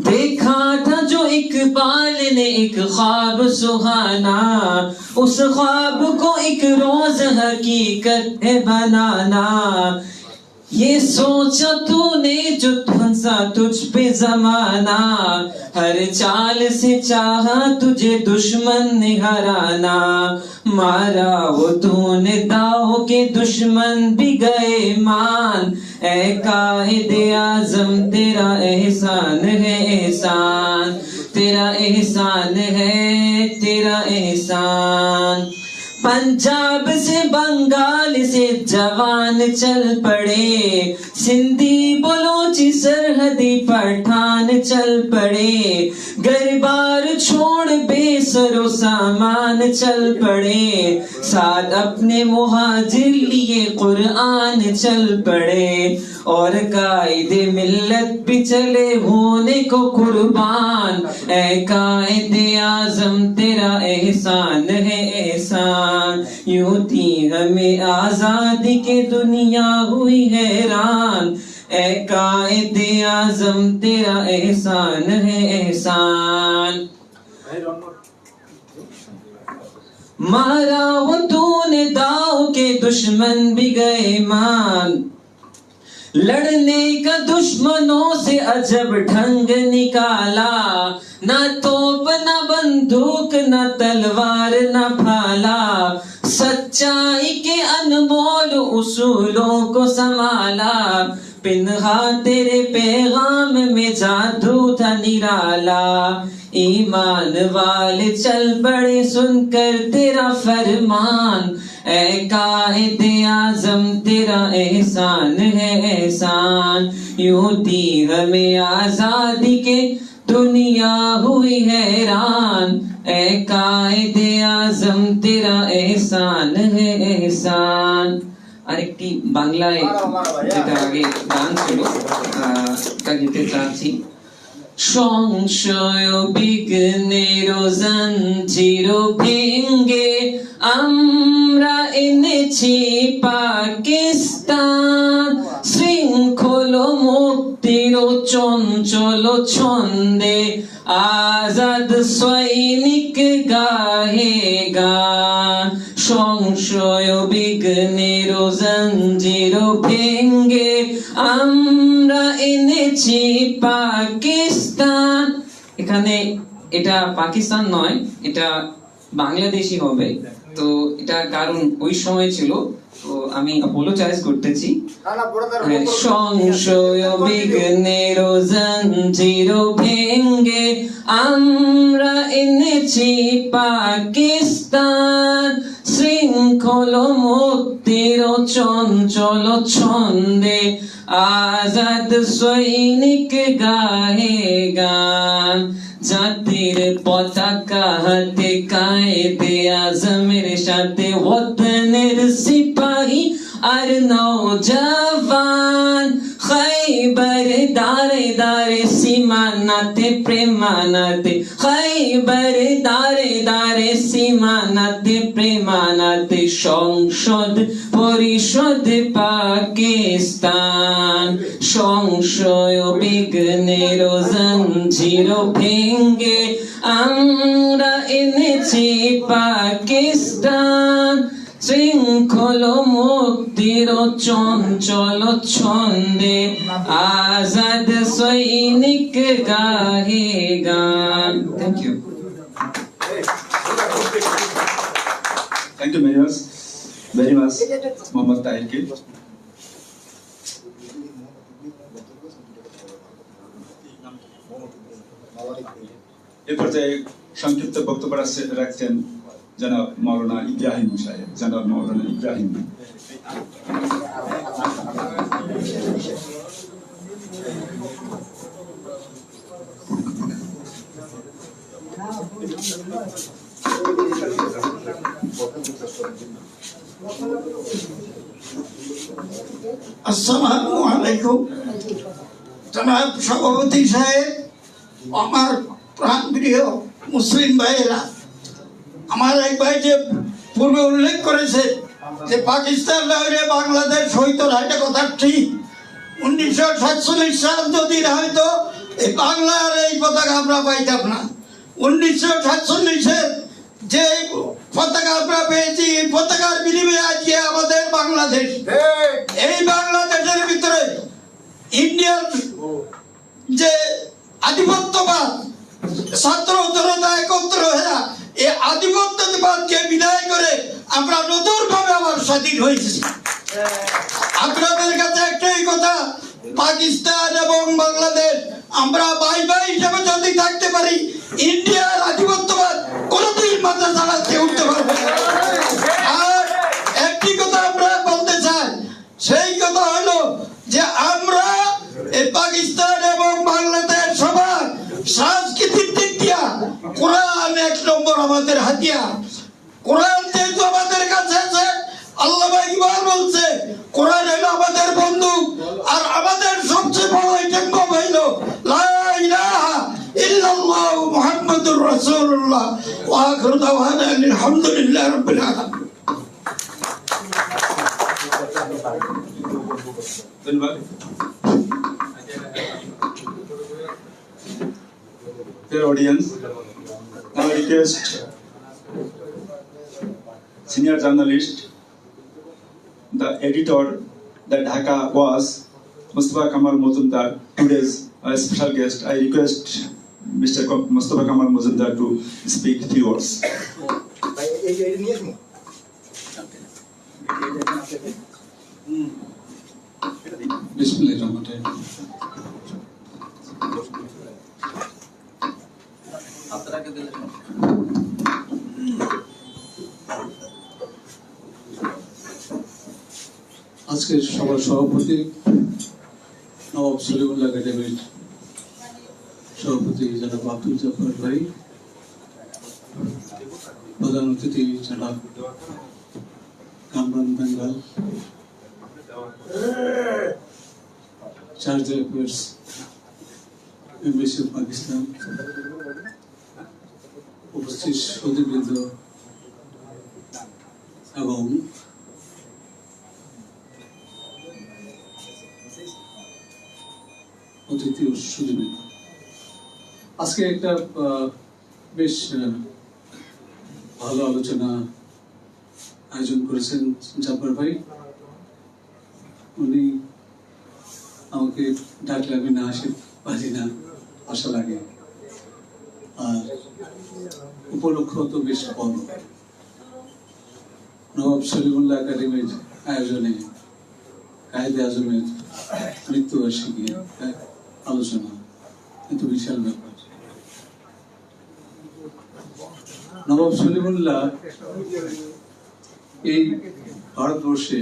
[SPEAKER 5] देखा था जो इकबाल ने एक ख्वाब सुहाना, उस ख्वाब को एक रोज हकीकत है बनाना। ये सोचा तूने जो फंसा तुझ पे जमाना, हर चाल से चाहा तुझे दुश्मन ने हराना। मारा वो तूने दाव के दुश्मन भी गए मान। ऐ कायदे आज़म तेरा एहसान है एहसान, तेरा एहसान है तेरा एहसान। पंजाब से बंगाल से जवान चल पड़े, सिंधी बलोची सरहदी पठान चल पड़े। घर बार छोड़ बेसरो सामान चल पड़े, साथ अपने मुहाजिर लिए कुरान चल पड़े। और कायदे मिल्लत भी चले होने को कुर्बान। ऐ कायदे आज़म तेरा एहसान है एहसान, यूं थी हमें आजादी के दुनिया हुई हैरान। ऐ कायदे आज़म तेरा एहसान है एहसान। मारा वो तूने दाव के दुश्मन भी गए मान। लड़ने का दुश्मनों से अजब ढंग निकाला, ना तोप ना बंदूक ना तलवार ना भाला। सच्चाई के अनमोल उसूलों को संभाला, पिन्हा तेरे पैगाम में जादू था निराला। ईमान वाले चल पड़े सुनकर तेरा फरमान। ऐ कायदे आज़म तेरा एहसान है एहसान, यूं दी हमें आजादी के दुनिया हुई हैरान। ऐ कायदे आज़म तेरा एहसान है एहसान। আরেকটি বাংলায় যেটা আগে গান ছিল তা গীতে চাচ্ছি। সংশয় বিঘ্নের জঞ্জির ভেঙ্গে আমরা এনেছি পাকিস্তান। শৃঙ্খল মুক্তির চঞ্চল ছন্দে আজাদ সৈনিক গাহে গান। সংশয় বিঘ্নের জঞ্জির ভেঙ্গে আমরা এনেছি পাকিস্তান। এখানে এটা পাকিস্তান নয়, এটা বাংলাদেশি হবে। তো এটা কারণ ওই সময় ছিল, তো আমি অ্যাপোলোজাইজ করতেছি। সংশয় বিঘ্নের জঞ্জির ভেঙ্গে আমরা এনেছি পাকিস্তান। শৃঙ্খল মুক্তির চঞ্চল ছন্দে আজাদ সৈনিক গাহে গান। জাতির পতাকা হাতে কায়েদে আজমের সাথে ওয়াতনের সিপাহী আর নওজওয়ান। খৈবর দারে দারে সীমানাতে প্রেমানাতে, খৈবর দারে দারে সীমানাতে প্রেমানাতে। সংসদ পরিষদ পাকিস্তান। সংশয় বিঘ্নের জঞ্জির ভেঙ্গে আমরা এনেছি পাকিস্তান। শৃঙ্খল মুক্তির চঞ্চল ছন্দে আজাদ সৈনিক গাহে গান। Thank you.
[SPEAKER 2] Thank you very much, Mohammad তাহিরকে। এ পর্যায়ে সংক্ষিপ্ত বক্তব্য রাখছেন জনাব মাওলানা ইব্রাহিম সাহেব। জনাব মাওলানা ইব্রাহিম।
[SPEAKER 11] আসসালামু আলাইকুম। জনাব সভাপতি সাহেব, আমার প্রাণপ্রিয় মুসলিম ভাইয়েরা, আমার এক ভাই যে পূর্বে উল্লেখ করেছে যে পাকিস্তান নইলে বাংলাদেশ হইতো না, এটা কথা ঠিক। 1947 সাল যদি না হয়তো এই বাংলার এই পতাকা আমরা পাইতাম না। 1947-এর যে পতাকা আমরা পেয়েছি, এই পতাকার বিনিময়ে আজকে আমাদের বাংলাদেশ। এই বাংলাদেশের ভিতরে ইন্ডিয়ার যে আধিপত্যবাদ, ছাত্র জনতা একত্র হয়ে এই আধিপত্যবাদকে বিদায় করে আমরা নতুন ভাবে আবার স্বাধীন হয়েছি। আপনাদের কাছে একটাই কথা, পাকিস্তান এবং বাংলাদেশ আমরা ভাই ভাই হিসেবে যদি থাকতে পারি, ইন্ডিয়ার আধিপত্যবাদ কোনোদিন মাথা চালাতে উঠতে পারবে না। আর একটি কথা আমরা বলতে চাই, সেই কথা হলো যে আমরা এই পাকিস্তান এবং বাংলাদেশ সবার সাংস্কৃতিক দিক দিয়া কোরআন 1 নম্বর আমাদের হাতিয়ার। কোরআন যেহেতু আমাদের কাছে আছে, আল্লামা ইকবাল বলছে কোরআন হলো আমাদের বন্দুক, আর আমাদের সবচেয়ে বড় আইটেম হইলো লা ইলাহা ইল্লাল্লাহ মুহাম্মাদুর রাসূলুল্লাহ ওয়া আখিরু দাওয়ানা আলহামদুলিল্লাহি রাব্বিল আলামিন।
[SPEAKER 2] ধন্যবাদ। Dear audience, now I request senior journalist, the editor that Dhaka was, Mustafa Kamal Majumdar, today's special guest. I request Mr. Mustafa Kamal Majumdar to speak few words.
[SPEAKER 12] বিসমিল্লাহির আজকের সভার সভাপতি নবাব সলিমুল্লাহ একাডেমির সভাপতি জনাব আব্দুল জব্বার ভাই, প্রধান অতিথি জনাব Kamran Bengal, charge affairs embassy of Pakistan, উপস্থিত সুধীবৃন্দ এবং অতিথি ও সুধীবৃন্দ, আজকে একটা বেশ ভালো আলোচনা আয়োজন করেছেন জব্বার ভাই। উনি আমাকে ডাকলে আমি না আসতে পারি না, আশা লাগে। আর উপলক্ষ তো বেশ বড়, নবাব সলিমুল্লাহ একাডেমির আয়োজনে কায়েদে আজমের মৃত্যুবার্ষিকী আলোচনা, কিন্তু বিশাল ব্যাপার। নবাব সলিমুল্লাহ এই ভারতবর্ষে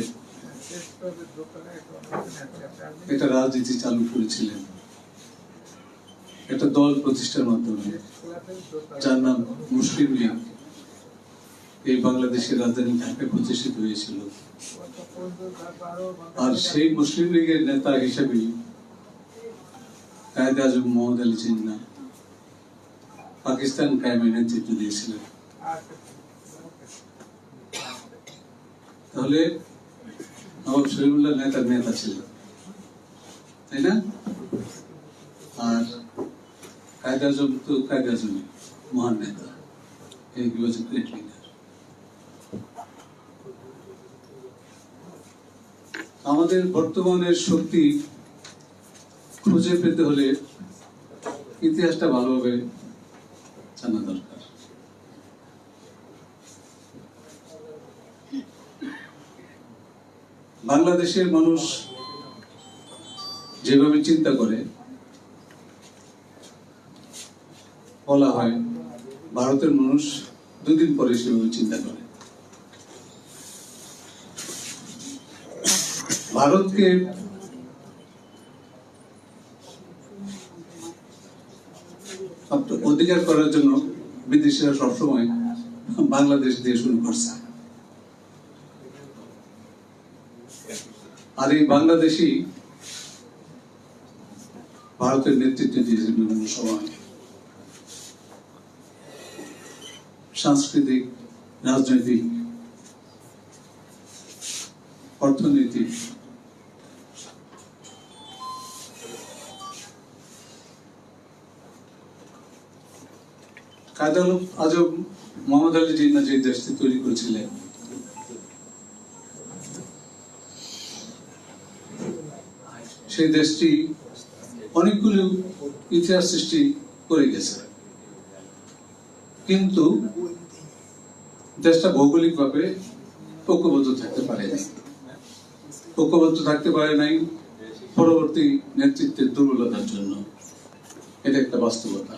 [SPEAKER 12] একটা রাজনীতি চালু করেছিলেন, একটা দল প্রতিষ্ঠার মাধ্যমে, যার নাম মুসলিম লীগ। এই বাংলাদেশের রাজধানী ঢাকায় প্রতিষ্ঠিত হয়েছিল। আর সেই মুসলিম লীগের নেতা হিসেবে কায়েদে আজম মোহাম্মদ আলী জিন্না পাকিস্তান কায়েমে নেতৃত্ব দিয়েছিলেন। তাহলে নবাব সলিমুল্লাহ নেতার নেতা ছিলেন, তাই না? আর কায়েদে আজম তো কায়েদে আজমই মহান নেতা, হি ওয়াজ এ গ্রেট লিডার। আমাদের বর্তমানের শক্তি খুঁজে পেতে হলে ইতিহাসটা ভালোভাবে জানা দরকার। বাংলাদেশের মানুষ যেভাবে চিন্তা করে, বলা হয় ভারতের মানুষ দুদিন পরে সেভাবে চিন্তা করে। ভারতকে অধিকার করার জন্য বিদেশিরা সবসময় বাংলাদেশ দিয়ে শুরু করছে। আর এই বাংলাদেশি ভারতের নেতৃত্ব দিয়েছেন বিভিন্ন সময়। সাংস্কৃতিক, রাজনৈতিক, অর্থনৈতিক, কায়দা আজম মোহাম্মদ আলী জিন্নাহ যে দেশটি তৈরি করেছিলেন, সেই দেশটি অনেকগুলো ইতিহাস সৃষ্টি করে গেছে, কিন্তু দেশটা ভৌগোলিকভাবে ঐক্যবদ্ধ থাকতে পারে নাই। ঐক্যবদ্ধ থাকতে পারে নাই পরবর্তী নেতৃত্বের দুর্বলতার জন্য। এটা একটা বাস্তবতা।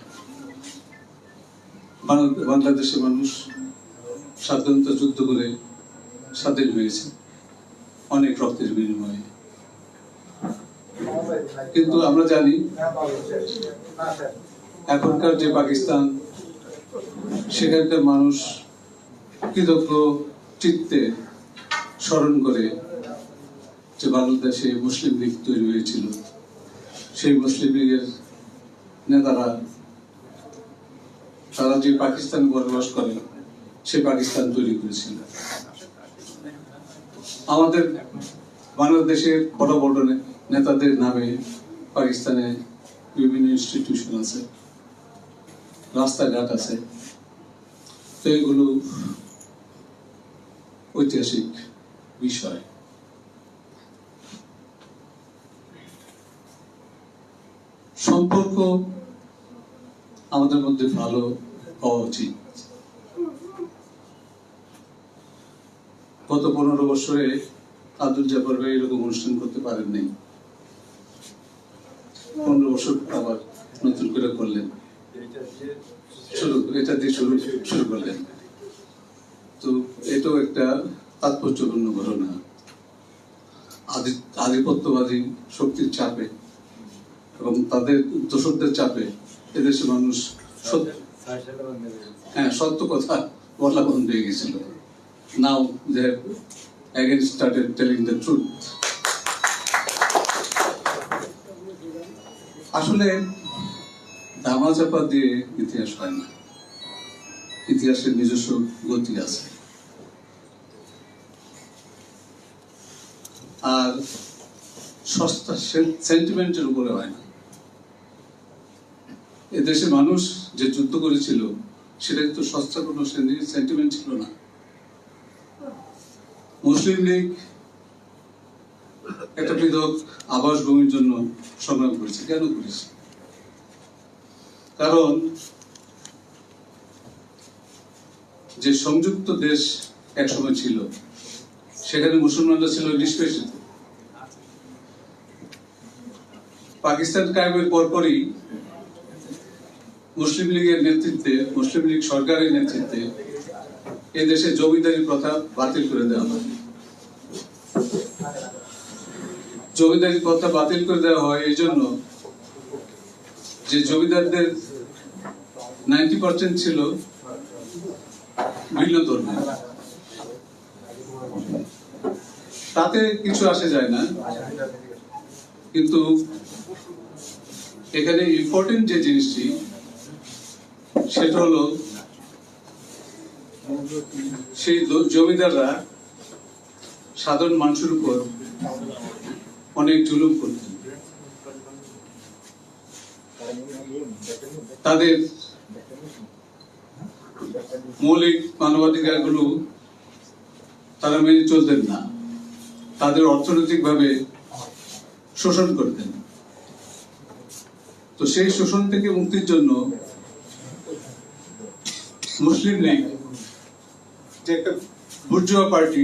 [SPEAKER 12] বাংলাদেশের মানুষ স্বাধীনতা যুদ্ধ করে স্বাধীন হয়েছে অনেক রক্তের বিনিময়ে, কিন্তু আমরা জানি এখনকার যে পাকিস্তান, সেখানকার মানুষ কৃতজ্ঞ চিত্তে স্মরণ করে যে বাংলাদেশে মুসলিম লীগ তৈরি হয়েছিল, সেই মুসলিম লীগের নেতারা তারা যে পাকিস্তান বসবাস করে সে পাকিস্তান তৈরি করেছিল। আমাদের বাংলাদেশের বড় বড় নেতাদের নামে পাকিস্তানে বিভিন্ন ইনস্টিটিউশন আছে, রাস্তাঘাট আছে। তো এগুলো ঐতিহাসিক বিষয়। সম্পর্ক আমাদের মধ্যে ভালো হওয়া উচিত। গত 15 বছরে আব্দুল জাফর ভাই এরকম অনুষ্ঠান করতে পারেন নাই। 15 বছর আবার নতুন করে করলেন, এটা দিয়ে শুরু করলেন। তো এটাও একটা তাৎপর্যপূর্ণ ঘটনা। আধিপত্যবাদী শক্তির চাপে এবং তাদের দোষকদের চাপে এদেশের মানুষ সত্য কথা বলা বন্ধ হয়ে গেছিল। Now they have again started telling the truth. আসলে ধামাচাপা দিয়ে ইতিহাস হয় না, ইতিহাসের নিজস্ব গতি আছে। আর সস্তা সেন্টিমেন্টের উপরে হয় না। এদেশে মানুষ যে যুদ্ধ করেছিল সেটা কিন্তু সস্তা কোনো সেন্টিমেন্ট ছিল না। মুসলিম লীগ একটা পৃথক আবাস ভূমির জন্য সংগ্রাম করেছে। কেন করেছে? কারণ যে সংযুক্ত দেশ একসময় ছিল সেখানে মুসলমানরা ছিল নিষ্পেষিত। পাকিস্তান কায়েমের পরপরই মুসলিম লীগের নেতৃত্বে, মুসলিম লীগ সরকারের নেতৃত্বে এই দেশে জমিদারি প্রথা বাতিল করে দেওয়া হয়। জমিদারি প্রথা বাতিল করে দেওয়া হয় এই জন্য যে জমিদারদের 90% ছিল ভিন্ন ধর্মের। তাতে কিছু আসে যায় না, কিন্তু এখানে ইম্পর্টেন্ট যে জিনিসটি সেটা হলো সেই জমিদাররা সাধারণ মানুষের উপর অনেক জুলুম করতেন। তাদের মৌলিক মানবাধিকার গুলো তারা মেনে চলতেন না, তাদের অর্থনৈতিক ভাবে শোষণ করতেন। তো সেই শোষণ থেকে মুক্তির জন্য মুসলিম লীগ যে একটা বুর্জোয়া পার্টি,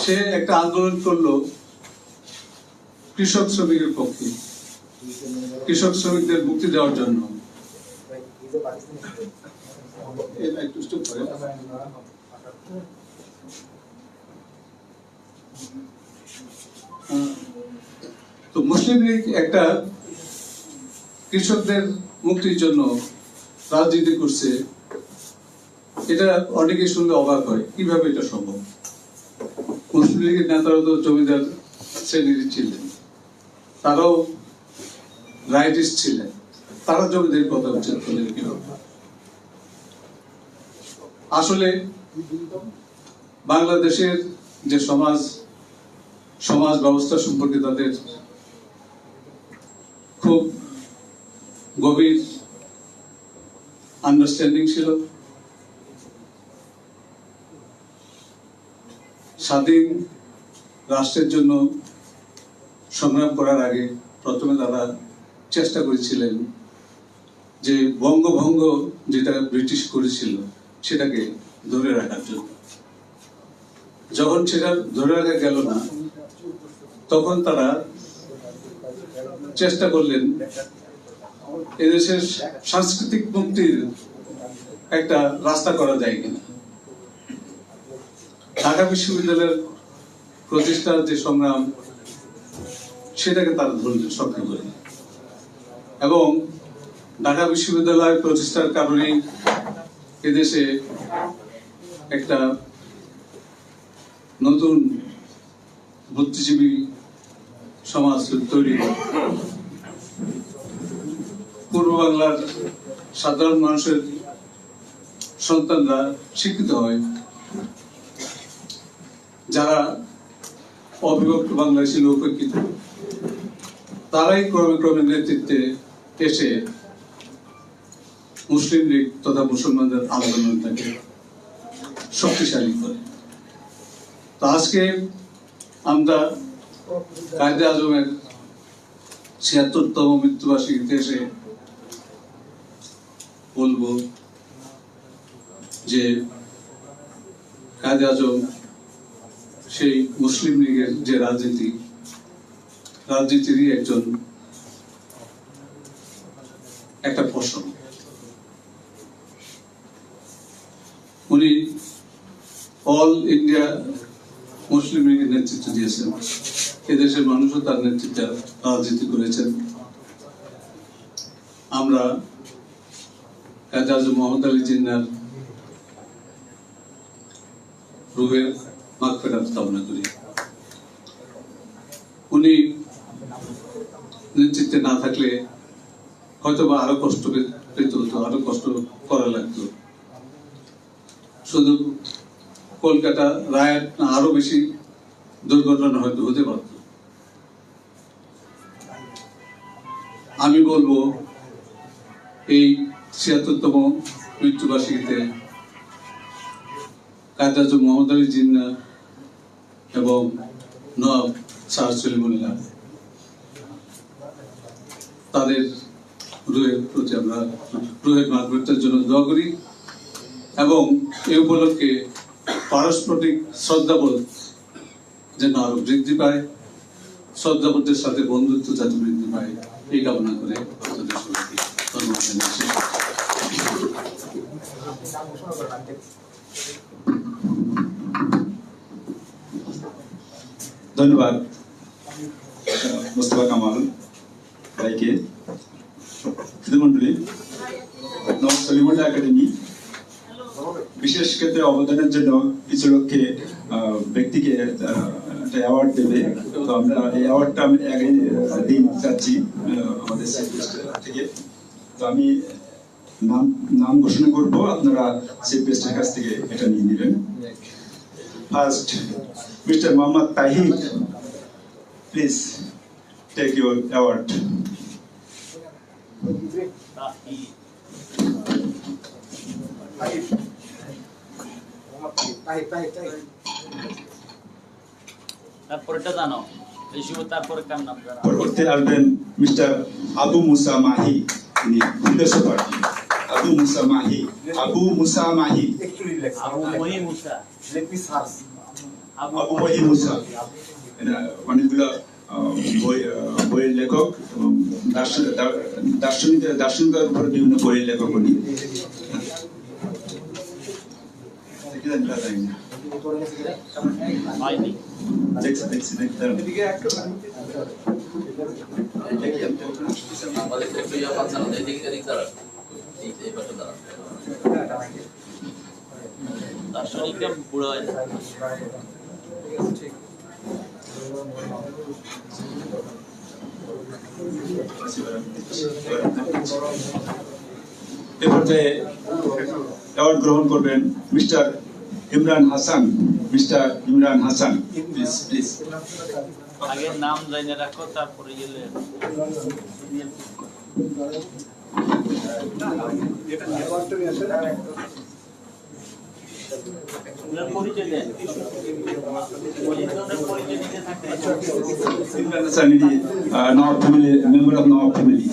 [SPEAKER 12] সে একটা আন্দোলন করলো কৃষক শ্রমিকের পক্ষে, কৃষক শ্রমিকদের মুক্তি দেওয়ার জন্য। তো মুসলিম লীগ একটা কৃষকদের মুক্তির জন্য রাজনীতি করছে। এটা অনেকে শুনলে অবাক হয়, কিভাবে এটা সম্ভব? মুসলিম লীগের নেতারা তো জমিদার শ্রেণীর ছিলেন, তারাও রাইটিস্ট ছিলেন, তারা জমিদের কথা উচ্ছেদ করলেন কিভাবে? আসলে বাংলাদেশের যে সমাজ ব্যবস্থা সম্পর্কে তাদের খুব গভীর আন্ডারস্ট্যান্ডিং ছিল। স্বাধীন রাষ্ট্রের জন্য সংগ্রাম করার আগে প্রথমে তারা চেষ্টা করেছিলেন যে বঙ্গভঙ্গ যেটা ব্রিটিশ করেছিল সেটাকে ধরে রাখার জন্য। যখন সেটা ধরে রাখা গেল না, তখন তারা চেষ্টা করলেন এদেশের সাংস্কৃতিক মুক্তির একটা রাস্তা করা যায় কিনা। ঢাকা বিশ্ববিদ্যালয়ের প্রতিষ্ঠার যে সংগ্রাম সেটাকে তারা ধরলেন শক্ত করে, এবং ঢাকা বিশ্ববিদ্যালয় প্রতিষ্ঠার কারণে এদেশে একটা নতুন বুদ্ধিজীবী সমাজ তৈরি হয়। পূর্ব বাংলার সাধারণ মানুষের সন্তানরা শিক্ষিত হয়, যারা অবিভক্ত বাংলায় ছিল উপেক্ষিত, তারাই ক্রমে ক্রমে নেতৃত্বে এসে মুসলিম লীগ তথা মুসলমানদের আন্দোলনটাকে শক্তিশালী করে। তো আজকে আমরা কায়েদে আজমের ৭৬তম মৃত্যুবার্ষিকীতে এসে বলবো যে কায়েদে আজম সেই মুসলিম লীগের যে রাজনীতিরই একটা ফসল। উনি অল ইন্ডিয়া মুসলিম লীগের নেতৃত্ব দিয়েছেন, এদেশের মানুষও তার নেতৃত্বে রাজনীতি করেছেন। আমরা কায়েদে আজম মোহাম্মদ আলী জিন্নাহর রুহের মাগফিরাত কামনা করি। উনি নেতৃত্বে না থাকলে হয়তো বা আরো কষ্ট পেতে হতো, আরো কষ্ট করা লাগতো। শুধু কলকাতা রায়ট না, আরো বেশি দুর্ঘটনা হয়তো হতে পারত। আমি বলবো এই ৭৬তম মৃত্যুবার্ষিকীতে কায়েদে আজম মোহাম্মদ আলী জিন্নাহ এবং নওয়াব শাহ সলিমুল্লাহ তাদের রুহের প্রতি আমরা রুহের মাগফিরাতের জন্য দোয়া করি, এবং এই উপলক্ষে পারস্পরিক শ্রদ্ধাবোধ যেন আরো বৃদ্ধি পায়, শ্রদ্ধাবোধের সাথে বন্ধুত্ব যাতে বৃদ্ধি পায়, এই কামনা করে
[SPEAKER 2] ধন্যবাদ মোস্তফা কামাল ভাইকে। সুধীমণ্ডলী, নওয়াব সলিমুল্লাহ একাডেমি বিশেষ ক্ষেত্রে অবদানের জন্য কিছু লোককে ব্যক্তিকে একটা অ্যাওয়ার্ড দেবে। তো আমরা এই অ্যাওয়ার্ডটা আমি দিন চাচ্ছি আমাদের থেকে। তো আমি নাম ঘোষণা করব, আপনারা চিফ গেস্টের কাছ থেকে এটা নিয়ে নেবেন। First, mister Mohammad Tahir, please take your award.
[SPEAKER 3] তারপরটা জানো, তারপরে কার নাম?
[SPEAKER 2] পরবর্তী আসবেন মিস্টার আবু মুসা মাহি, তিনি ফিলোসফার। আবু মুসা মাহি, আবু মুসা মাহি,
[SPEAKER 3] আবু মহি মুসা,
[SPEAKER 2] আবু মহি মুসা অনেকগুলো বইয়ের লেখক, দার্শনিকের উপর বিভিন্ন বইয়ের লেখক উনি।
[SPEAKER 3] দার্শনিকরা বুড়ো হয় না।
[SPEAKER 2] এ পর্যায়ে অ্যাওয়ার্ড গ্রহণ করবেন mister Imran Hasan. Mister Imran Hasan, please please.
[SPEAKER 3] আগে নাম জানিয়ে রাখো, তারপরে গেলে পরিচয় দেন।
[SPEAKER 2] ইমরান হাসান ইনি Nawab family, member of Nawab family.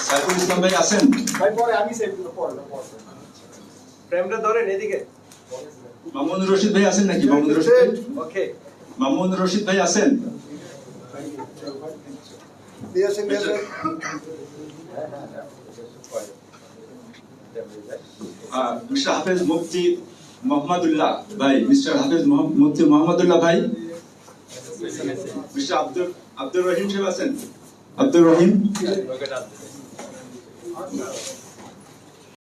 [SPEAKER 2] Saiful Islam ভাই আছেন? মামুন রশিদ ভাই আছেন নাকি? মামুন রশিদ ভাই, মামুন রশিদ ভাই আছেন? মিস্টার হাফেজ মুফতি মোহাম্মদুল্লাহ ভাই, মিস্টার হাফেজ মুফতি মোহাম্মদুল্লাহ ভাই। মিস্টার আব্দুর রহিম সাহেব আছেন? আব্দুর রহিম।